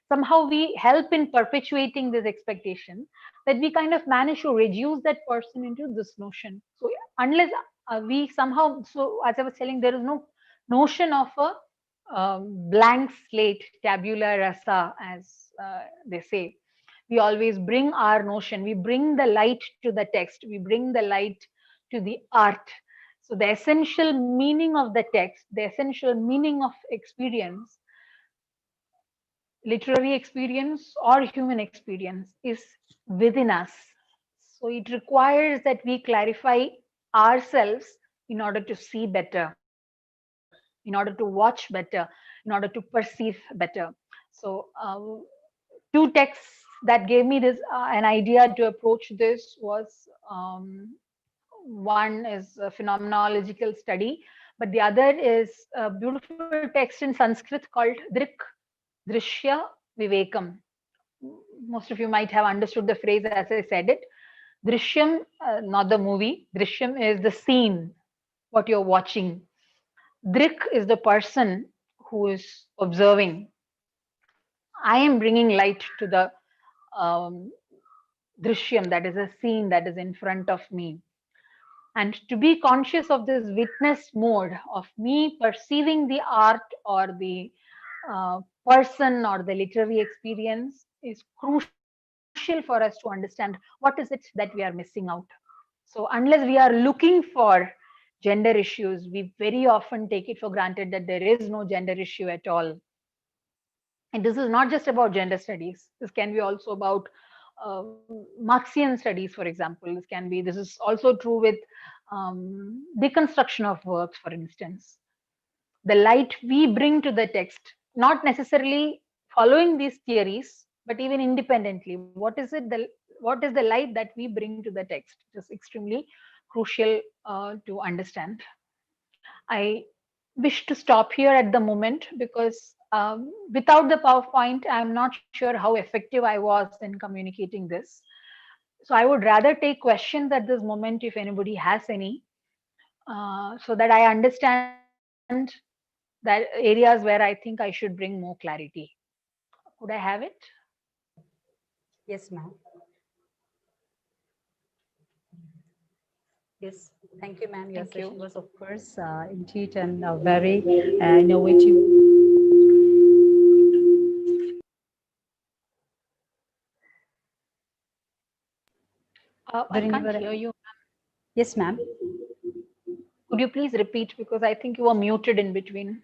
somehow we help in perpetuating this expectation that we kind of manage to reduce that person into this notion. So unless we somehow, so as I was telling, there is no notion of a blank slate, tabula rasa, as they say. We always bring our notion, we bring the light to the text, we bring the light to the art. So the essential meaning of the text, the essential meaning of experience, literary experience or human experience, is within us. So it requires that we clarify ourselves in order to see better, in order to watch better, in order to perceive better. So, two texts that gave me this an idea to approach this was, one is a phenomenological study, but the other is a beautiful text in Sanskrit called Drishya Vivekam. Most of you might have understood the phrase as I said it. Drishyam, not the movie. Drishyam is the scene, what you're watching. Drik is the person who is observing. I am bringing light to the um, drishyam, that is a scene that is in front of me. And to be conscious of this witness mode of me perceiving the art or the person or the literary experience is crucial for us to understand what is it that we are missing out. So unless we are looking for gender issues, we very often take it for granted that there is no gender issue at all. And this is not just about gender studies. This can be also about Marxian studies, for example. This is also true with deconstruction of works, for instance. The light we bring to the text, not necessarily following these theories, but even independently, what is the light that we bring to the text? It is extremely crucial to understand. I wish to stop here at the moment because without the PowerPoint, I'm not sure how effective I was in communicating this. So I would rather take questions at this moment if anybody has any, so that I understand that areas where I think I should bring more clarity. Could I have it? Yes, ma'am. Yes, thank you, ma'am. Your Thank you. session was, of course, indeed and very innovative. I Very can't innovative. hear you. Yes, ma'am. Could you please repeat because I think you were muted in between.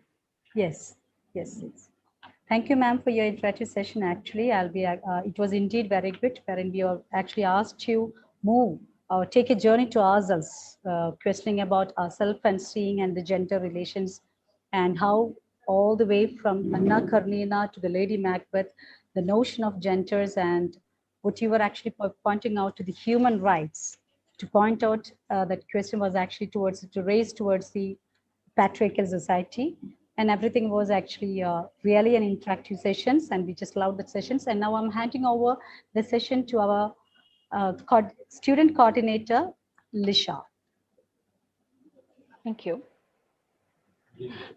Yes, yes, yes. Thank you, ma'am, for your interactive session. Actually, it was indeed very good, wherein we are actually asked to move or take a journey to ourselves, questioning about ourselves and seeing and the gender relations, and how all the way from Anna Karenina to the Lady Macbeth, the notion of genders and what you were actually pointing out to the human rights, to point out that question was actually towards to raise towards the patriarchal society, and everything was actually really an interactive sessions, and we just loved the sessions. And now I'm handing over the session to our student coordinator, Lisha. Thank you.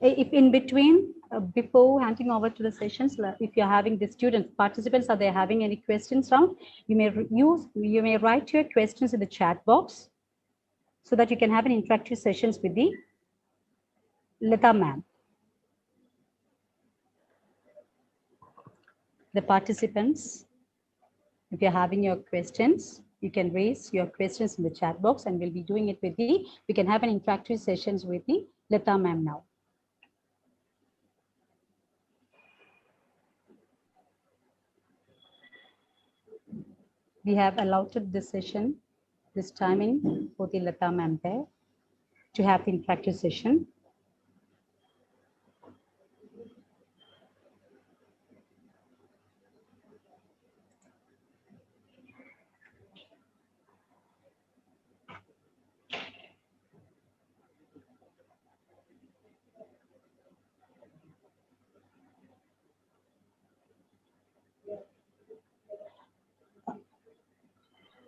If in between, before handing over to the sessions, if you're having the students, participants, are they having any questions round, you may write your questions in the chat box so that you can have an interactive sessions with the Lita ma'am. The participants, if you're having your questions, you can raise your questions in the chat box and we'll be doing it with we can have an interactive sessions with the Lita ma'am now. We have allotted this session, this timing for the Lita ma'am there to have the interactive session.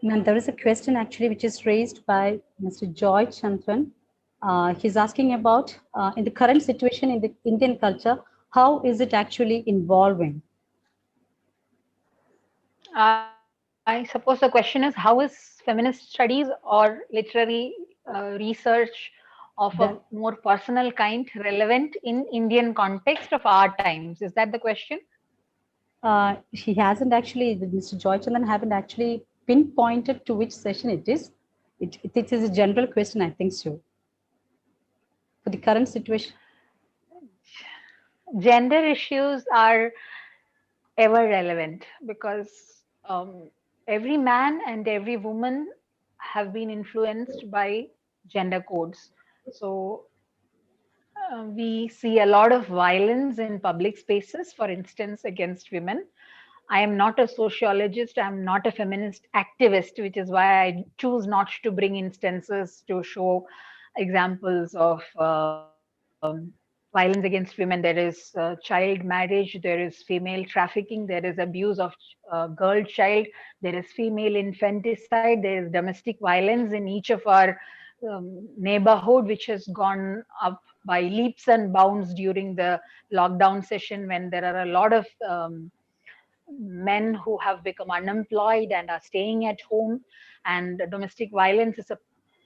Ma'am, there is a question actually which is raised by Mr. Joy Chandran. He's asking about in the current situation in the Indian culture, how is it actually evolving? I suppose the question is how is feminist studies or literary research of a That more personal kind relevant in Indian context of our times? Is that the question? he hasn't actually, Mr. Joy Chandran haven't actually pinpointed to which session it is. It is a general question, I think so. For the current situation, Gender issues are ever relevant because every man and every woman have been influenced by gender codes. So we see a lot of violence in public spaces, for instance, against women. I am not a sociologist, I'm not a feminist activist, which is why I choose not to bring instances to show examples of violence against women. There is child marriage, there is female trafficking, there is abuse of girl child, there is female infanticide, there is domestic violence in each of our neighborhood, which has gone up by leaps and bounds during the lockdown session when there are a lot of men who have become unemployed and are staying at home, and domestic violence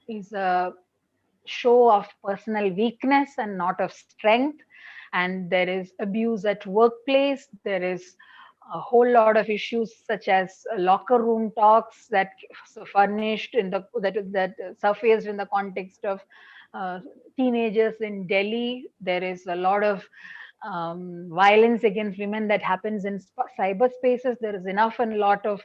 is a show of personal weakness and not of strength. And there is abuse at workplace, there is a whole lot of issues such as locker room talks that furnished in the that surfaced in the context of uh, teenagers in Delhi. There is a lot of violence against women that happens in cyberspaces. There is enough and lot of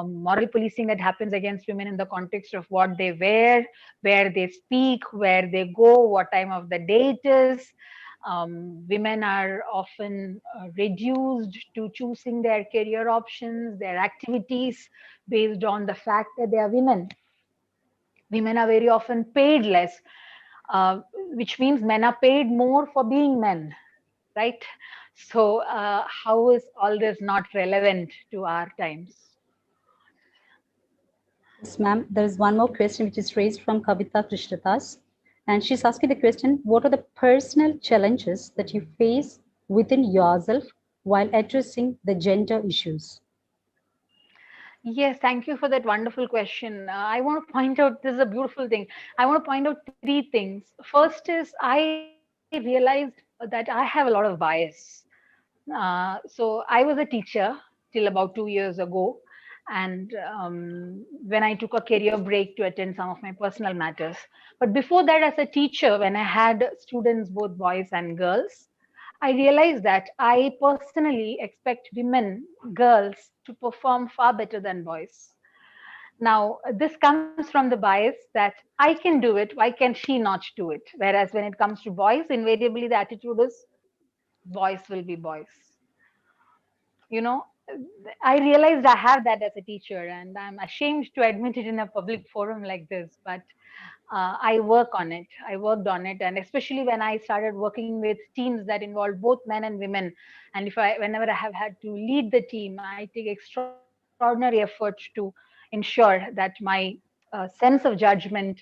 moral policing that happens against women in the context of what they wear, where they speak, where they go, what time of the day it is. Women are often reduced to choosing their career options, their activities based on the fact that they are women. Women are very often paid less, which means men are paid more for being men, right? So, how is all this not relevant to our times? Yes, ma'am. There is one more question which is raised from Kavita Krishnadas. And she's asking the question, what are the personal challenges that you face within yourself while addressing the gender issues? Yes, thank you for that wonderful question. I want to point out this is a beautiful thing. I want to point out three things. First is I realized that I have a lot of bias. So I was a teacher till about 2 years ago. And when I took a career break to attend some of my personal matters. But before that, as a teacher, when I had students, both boys and girls, I realized that I personally expect women, girls, to perform far better than boys. Now, this comes from the bias that I can do it, why can she not do it? Whereas when it comes to boys, invariably the attitude is boys will be boys. You know, I realized I have that as a teacher, and I'm ashamed to admit it in a public forum like this, but I work on it. I worked on it, and especially when I started working with teams that involve both men and women, and if I, whenever I have had to lead the team, I take extraordinary effort to ensure that my sense of judgment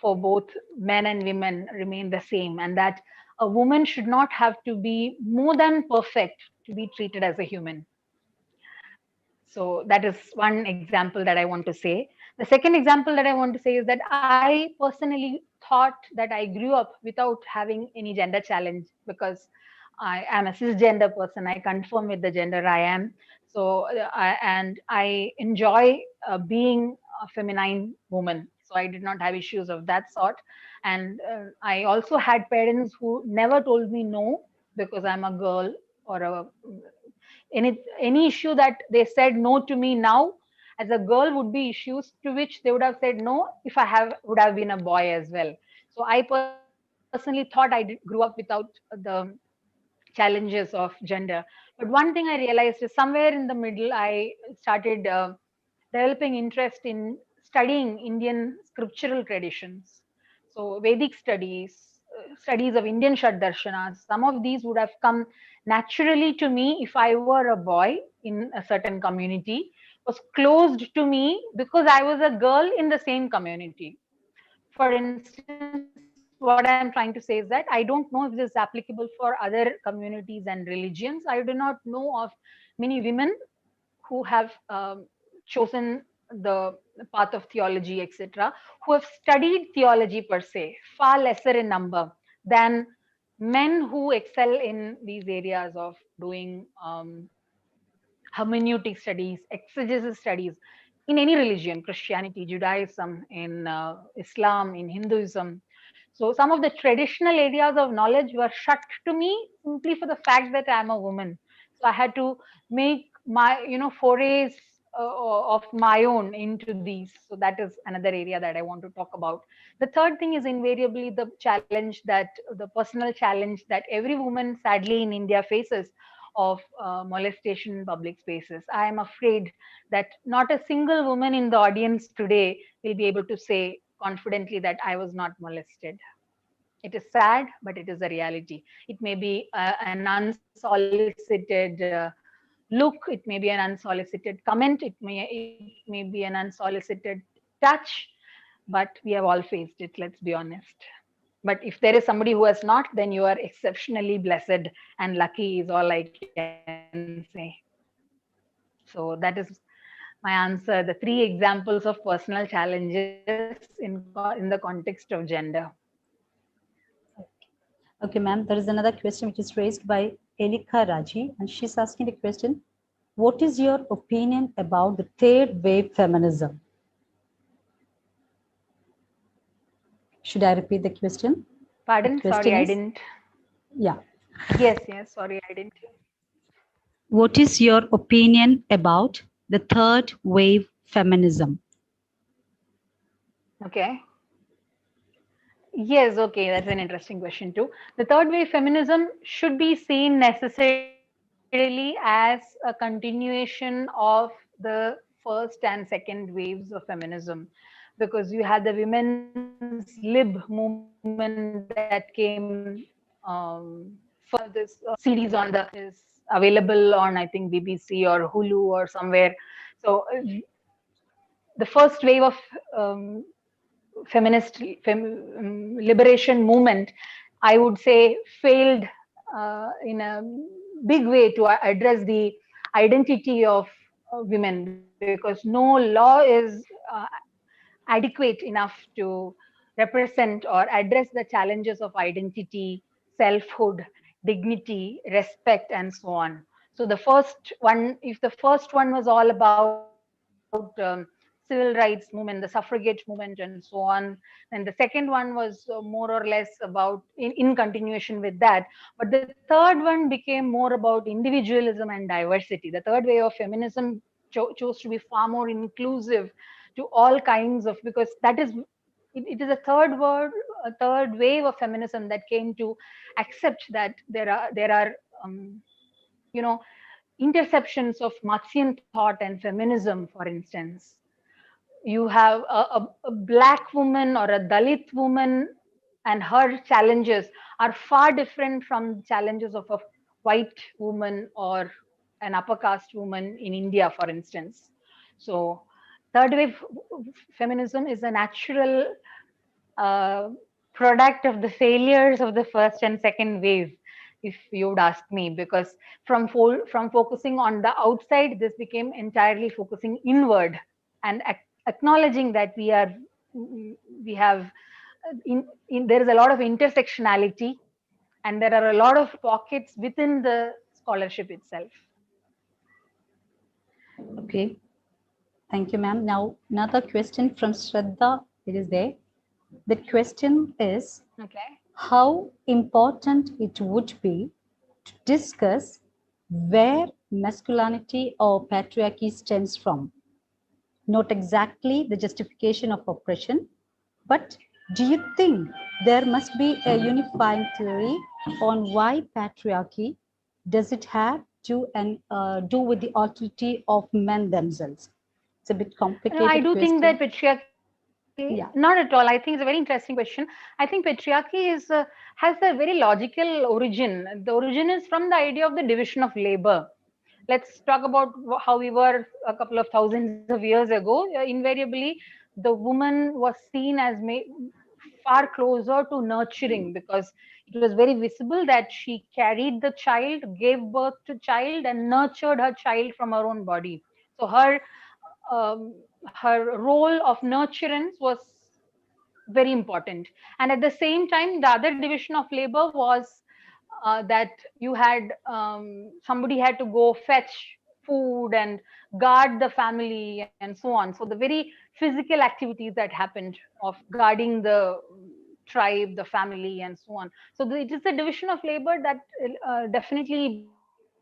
for both men and women remain the same, and that a woman should not have to be more than perfect to be treated as a human. So that is one example that I want to say. The second example that I want to say is that I personally thought that I grew up without having any gender challenge because I am a cisgender person. I conform with the gender I am. So, and I enjoy being a feminine woman. So I did not have issues of that sort. And I also had parents who never told me no because I'm a girl or a any issue that they said no to me now as a girl would be issues to which they would have said no if I have would have been a boy as well. So I personally thought grew up without the challenges of gender. But one thing I realized is somewhere in the middle I started developing interest in studying Indian scriptural traditions. So Vedic studies, studies of Indian Shaddarshanas, some of these would have come naturally to me if I were a boy in a certain community, was closed to me because I was a girl in the same community. For instance, what I'm trying to say is that I don't know if this is applicable for other communities and religions. I do not know of many women who have chosen the path of theology, etc., who have studied theology per se, far lesser in number than men who excel in these areas of doing hermeneutic studies, exegesis studies in any religion, Christianity, Judaism, in Islam, in Hinduism. So some of the traditional areas of knowledge were shut to me simply for the fact that I'm a woman. So I had to make my, forays of my own into these. So that is another area that I want to talk about. The third thing is invariably the challenge that the personal challenge that every woman sadly in India faces of molestation in public spaces. I am afraid that not a single woman in the audience today will be able to say confidently that I was not molested. It is sad, but it is a reality. It may be an unsolicited look, it may be an unsolicited comment, it may be an unsolicited touch, but we have all faced it, let's be honest. But if there is somebody who has not, then you are exceptionally blessed and lucky, is all I can say. So that is my answer. The three examples of personal challenges in the context of gender. Okay, ma'am. There is another question which is raised by Elika Raji, and she's asking the question, what is your opinion about the third wave feminism? Should I repeat the question? The Pardon? Sorry, question I is, didn't. yeah, Yes, sorry, I didn't. what is your opinion about the third wave feminism? Okay. Yes, okay, that's an interesting question too. The third wave feminism should be seen necessarily as a continuation of the first and second waves of feminism, because you had the women's lib movement that came first. This series on the is available on, I think, BBC or Hulu or somewhere. So the first wave of um, feminist liberation movement, I would say, failed in a big way to address the identity of women, because no law is adequate enough to represent or address the challenges of identity, selfhood, dignity, respect, and so on. So the first one, if the first one was all about civil rights movement, the suffragette movement, and so on, and the second one was more or less about in continuation with that. But the third one became more about individualism and diversity. The third way of feminism chose to be far more inclusive to all kinds of, because that is it is a a third wave of feminism that came to accept that there are um, you know interceptions of Marxian thought and feminism. For instance, you have a black woman or a Dalit woman, and her challenges are far different from challenges of a white woman or an upper caste woman in India, for instance. So third wave feminism is a natural uh, product of the failures of the first and second wave, if you would ask me, because from focusing on the outside, this became entirely focusing inward and acknowledging that we have there is a lot of intersectionality, and there are a lot of pockets within the scholarship itself. Okay. Thank you, ma'am. Now, another question from Shraddha. It is there. The question is Okay. how important it would be to discuss where masculinity or patriarchy stems from. Not exactly the justification of oppression, but do you think there must be a unifying theory on why patriarchy? Does it have to and do with the authority of men themselves? It's a bit No, I complicated do think that question. patriarchy, not at all. Yeah. I think it's a very interesting question. I think patriarchy has a very logical origin. The origin is from the idea of the division of labor. Let's talk about how we were a couple of thousands of years ago. Invariably, the woman was seen as far closer to nurturing, because it was very visible that she carried the child, gave birth to child, and nurtured her child from her own body. So her role of nurturance was very important. And at the same time, the other division of labor was that you had somebody had to go fetch food and guard the family and so on. So the very physical activities that happened of guarding the tribe, the family, and so on. So it is the division of labor that definitely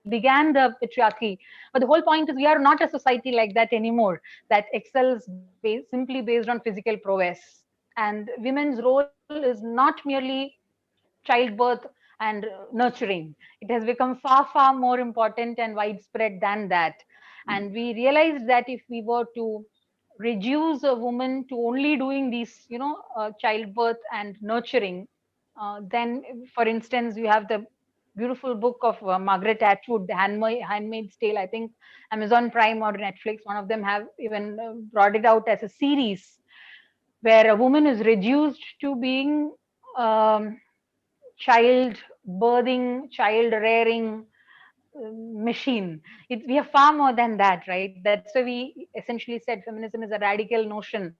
began the patriarchy. But the whole point is we are not a society like that anymore, that excels simply based on physical prowess. And women's role is not merely childbirth and nurturing. It has become far, far more important and widespread than that. And we realized that if we were to reduce a woman to only doing these, childbirth and nurturing, then, for instance, you have the beautiful book of Margaret Atwood, The Handmaid's Tale. I think Amazon Prime or Netflix, one of them have even brought it out as a series, where a woman is reduced to being um, child birthing, child rearing machine. We are far more than that, right? That's why we essentially said feminism is a radical notion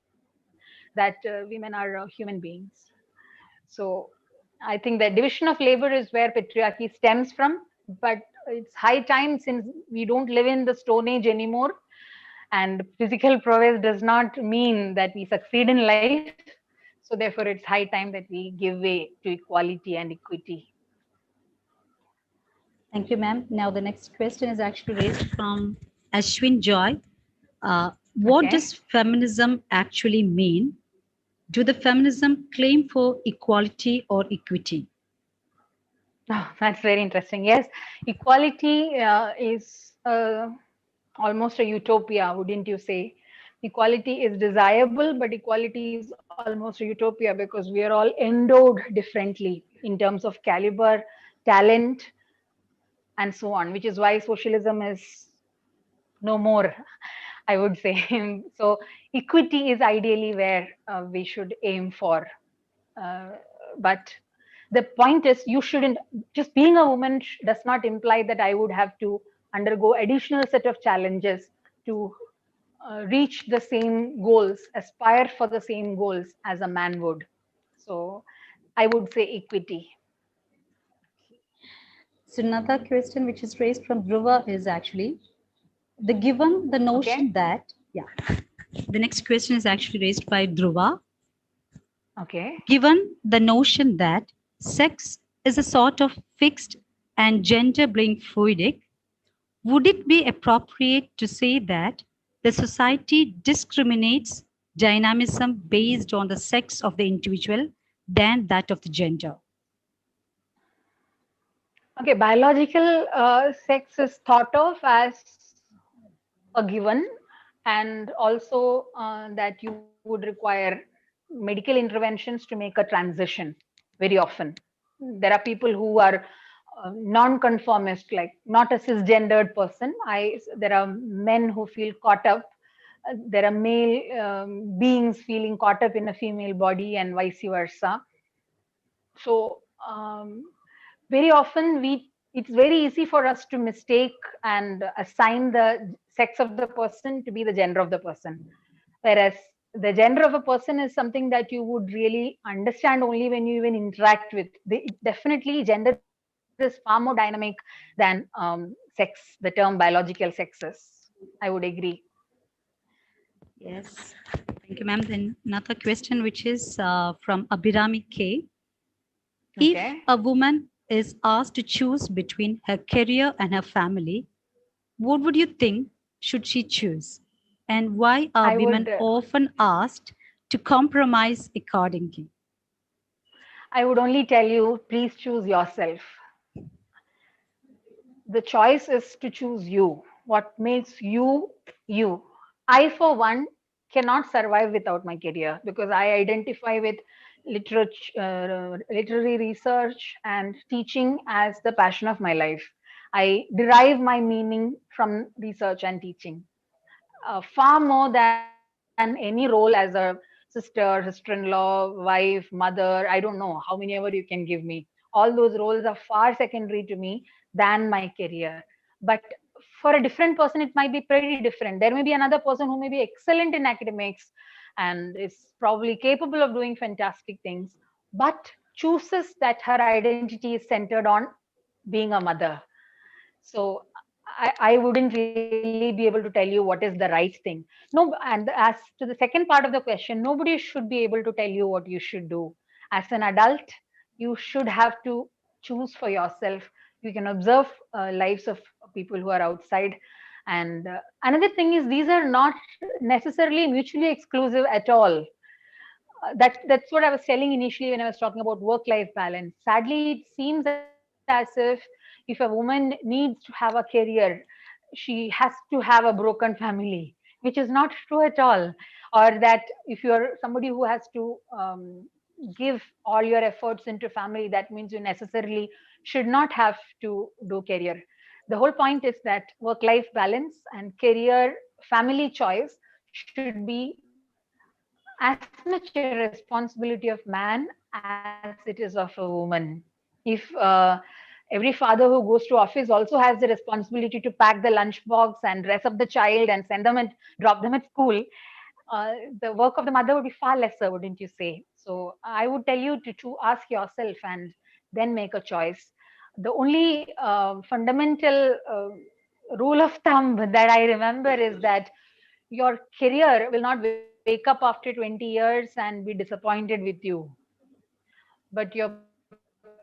that women are human beings. So I think that division of labor is where patriarchy stems from, but it's high time, since we don't live in the Stone Age anymore, and physical prowess does not mean that we succeed in life. So therefore, it's high time that we give way to equality and equity. Thank you, ma'am. Now, the next question is actually raised from Ashwin Joy. What Okay. does feminism actually mean? Do the feminism claim for equality or equity? Oh, that's very interesting. Yes, equality is almost a utopia, wouldn't you say? Equality is desirable, but equality is almost a utopia because we are all endowed differently in terms of caliber, talent, and so on, which is why socialism is no more, I would say. So, equity is ideally where we should aim for. Uh, but the point is, you shouldn't just being a woman does not imply that I would have to undergo additional set of challenges to reach the same goals, aspire for the same goals as a man would. So I would say equity. So another question which is raised from Dhruva is actually the given the Okay. notion that, yeah, the next question is actually raised by Dhruva. Okay. Given the notion that sex is a sort of fixed and gender being fluidic, would it be appropriate to say that the society discriminates dynamism based on the sex of the individual than that of the gender? Okay. Biological sex is thought of as a given, and also that you would require medical interventions to make a transition very often. There are people who are non-conformist, like not a cisgendered person. There are men who feel caught up. There are male beings feeling caught up in a female body, and vice versa. So very often it's very easy for us to mistake and assign the sex of the person to be the gender of the person, whereas the gender of a person is something that you would really understand only when you even interact with definitely gender is far more dynamic than sex, the term biological sexes. I would agree. Yes. Thank you, ma'am. Then another question, which is from Abhirami K. If Okay. a woman is asked to choose between her career and her family, what would you think should she choose? And why are I women would often asked to compromise accordingly? I would only tell you, please choose yourself. The choice is to choose you, what makes you you. I, for one, cannot survive without my career because I identify with literary research and teaching as the passion of my life. I derive my meaning from research and teaching far more than any role as a sister, sister-in-law, wife, mother. I don't know how many ever you can give me. All those roles are far secondary to me than my career. But for a different person, it might be pretty different. There may be another person who may be excellent in academics and is probably capable of doing fantastic things, but chooses that her identity is centered on being a mother. So I wouldn't really be able to tell you what is the right thing. No, and as to the second part of the question, nobody should be able to tell you what you should do. As an adult, you should have to choose for yourself. You can observe lives of people who are outside. And another thing is, these are not necessarily mutually exclusive at all. That's what I was telling initially when I was talking about work-life balance. Sadly, it seems as if a woman needs to have a career, she has to have a broken family, which is not true at all. Or that if you're somebody who has to give all your efforts into family, that means you necessarily should not have to do career. The whole point is that work-life balance and career family choice should be as much a responsibility of man as it is of a woman. If every father who goes to office also has the responsibility to pack the lunchbox and dress up the child and drop them at school, the work of the mother would be far lesser, wouldn't you say? So I would tell you to ask yourself and then make a choice. The only fundamental rule of thumb that I remember is that your career will not wake up after 20 years and be disappointed with you, but your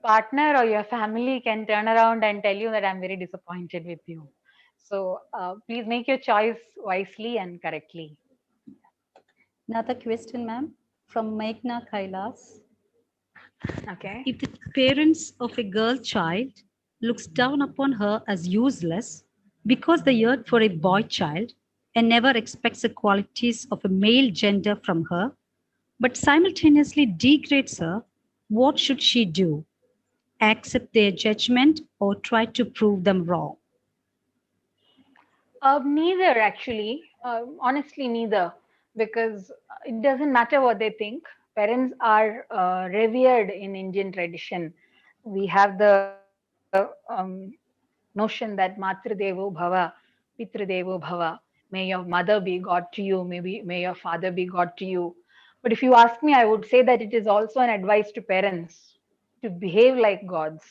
partner or your family can turn around and tell you that I'm very disappointed with you. So please make your choice wisely and correctly. Another question, ma'am, from Meghna Kailas. Okay. If the parents of a girl child looks down upon her as useless because they yearn for a boy child and never expects the qualities of a male gender from her, but simultaneously degrades her, what should she do? Accept their judgment or try to prove them wrong? Neither actually. Honestly, neither, because it doesn't matter what they think. Parents are revered in Indian tradition. We have the notion that Matrudevo Bhava, Pitrudevo Bhava. May your mother be God to you. Maybe may your father be God to you. But if you ask me, I would say that it is also an advice to parents to behave like gods,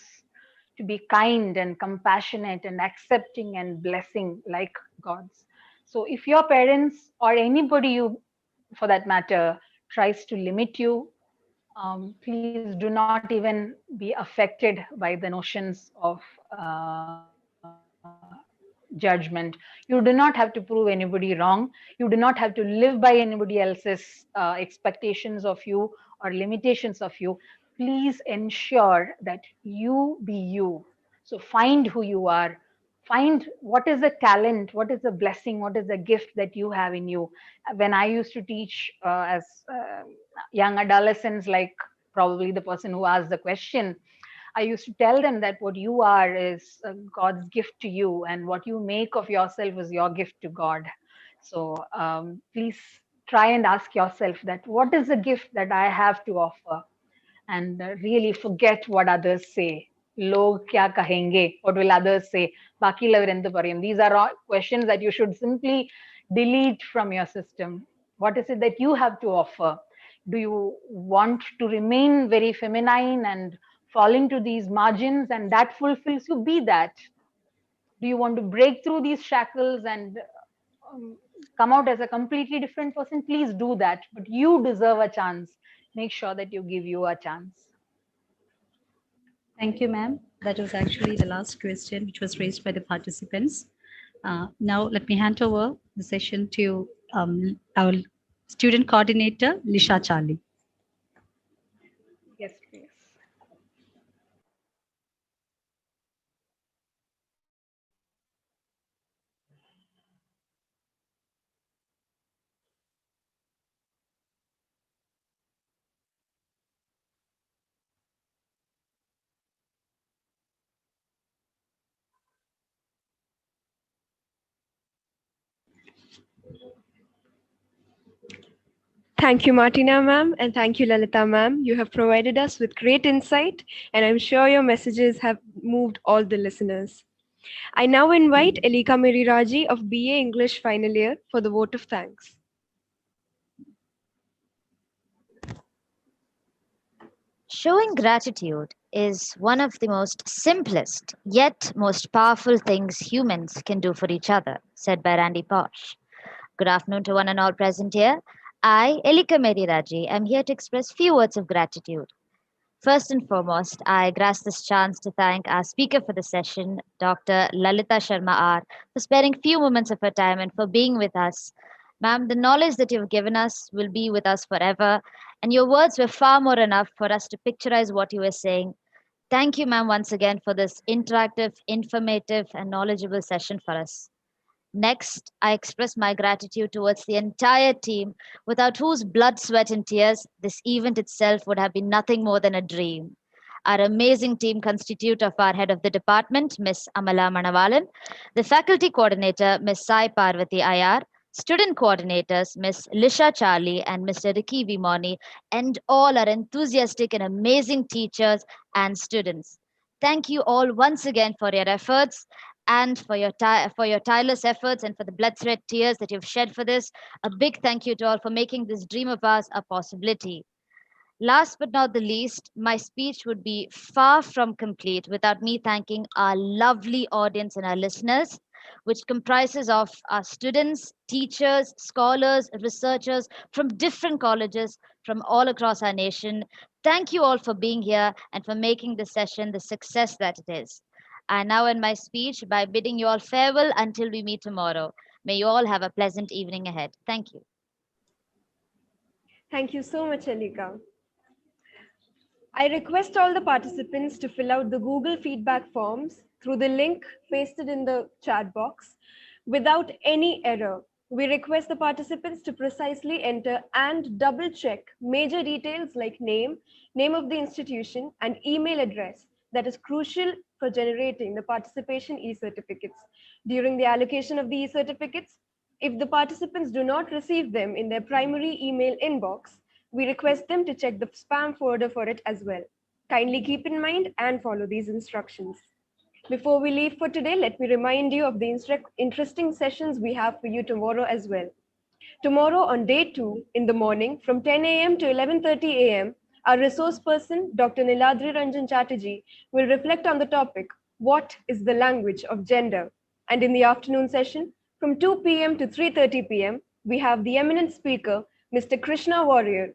to be kind and compassionate and accepting and blessing like gods. So if your parents or anybody you, for that matter, tries to limit you, please do not even be affected by the notions of judgment. You do not have to prove anybody wrong. You do not have to live by anybody else's expectations of you or limitations of you. Please ensure that you be you. So find who you are. Find what is the talent, what is the blessing, what is the gift that you have in you. When I used to teach as young adolescents, like probably the person who asked the question, I used to tell them that what you are is God's gift to you, and what you make of yourself is your gift to God. So please try and ask yourself that what is the gift that I have to offer, and really forget what others say. Log kya kahenge? What will others say? Baki lavar endu parayum. These are all questions that you should simply delete from your system. What is it that you have to offer? Do you want to remain very feminine and fall into these margins and that fulfills you? Be that. Do you want to break through these shackles and um, come out as a completely different person? Please do that. But you deserve a chance. Make sure that you give you a chance. Thank you, ma'am. That was actually the last question which was raised by the participants. Now, let me hand over the session to our student coordinator, Lisha Charlie. Yes, please. Thank you, Martina ma'am, and thank you, Lalita ma'am. You have provided us with great insight, and I'm sure your messages have moved all the listeners. I now invite Elika Miriraji of BA English Final Year for the vote of thanks. Showing gratitude is one of the most simplest yet most powerful things humans can do for each other, said by Randy Pausch. Good afternoon to one and all present here. I, Elika Meriraji, am here to express few words of gratitude. First and foremost, I grasp this chance to thank our speaker for the session, Dr. Lalitha Sharma R, for sparing few moments of her time and for being with us. Ma'am, the knowledge that you've given us will be with us forever, and your words were far more enough for us to picturize what you were saying. Thank you, ma'am, once again for this interactive, informative, and knowledgeable session for us. Next, I express my gratitude towards the entire team, without whose blood, sweat, and tears this event itself would have been nothing more than a dream. Our amazing team constitute of our head of the department, Miss Amala Manavalan, the faculty coordinator, Miss Sai Parvati IR, student coordinators, Miss Lisha Charlie and Mr. Ricky Vimoni, and all our enthusiastic and amazing teachers and students. Thank you all once again for your efforts and for your tireless efforts and for the blood, sweat, tears that you've shed for this. A big thank you to all for making this dream of ours a possibility. Last but not the least, my speech would be far from complete without me thanking our lovely audience and our listeners, which comprises of our students, teachers, scholars, researchers from different colleges from all across our nation. Thank you all for being here and for making this session the success that it is. I now end my speech by bidding you all farewell until we meet tomorrow. May you all have a pleasant evening ahead. Thank you. Thank you so much, Alika. I request all the participants to fill out the Google feedback forms through the link pasted in the chat box without any error. We request the participants to precisely enter and double check major details like name, name of the institution, and email address that is crucial for generating the participation e-certificates. During the allocation of the e-certificates, if the participants do not receive them in their primary email inbox, we request them to check the spam folder for it as well. Kindly keep in mind and follow these instructions. Before we leave for today, let me remind you of the interesting sessions we have for you tomorrow as well. Tomorrow on day 2 in the morning from 10 a.m. to 11:30 a.m., our resource person, Dr. Niladri Ranjan Chatterjee, will reflect on the topic, what is the language of gender? And in the afternoon session, from 2 p.m. to 3:30 p.m., we have the eminent speaker, Mr. Krishna Warrior,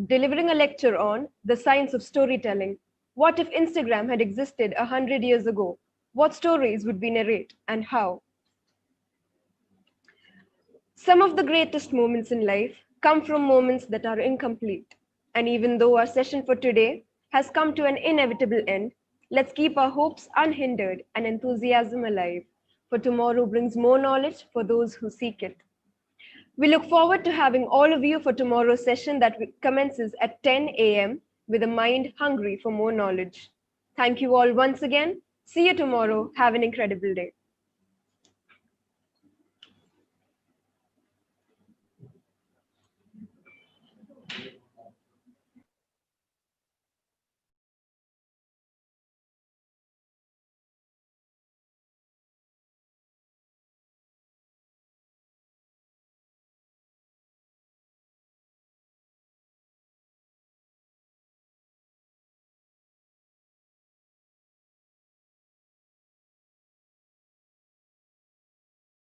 delivering a lecture on the science of storytelling. What if Instagram had existed 100 years ago? What stories would we narrate and how? Some of the greatest moments in life come from moments that are incomplete. And even though our session for today has come to an inevitable end, let's keep our hopes unhindered and enthusiasm alive. For tomorrow brings more knowledge for those who seek it. We look forward to having all of you for tomorrow's session that commences at 10 a.m. with a mind hungry for more knowledge. Thank you all once again. See you tomorrow. Have an incredible day.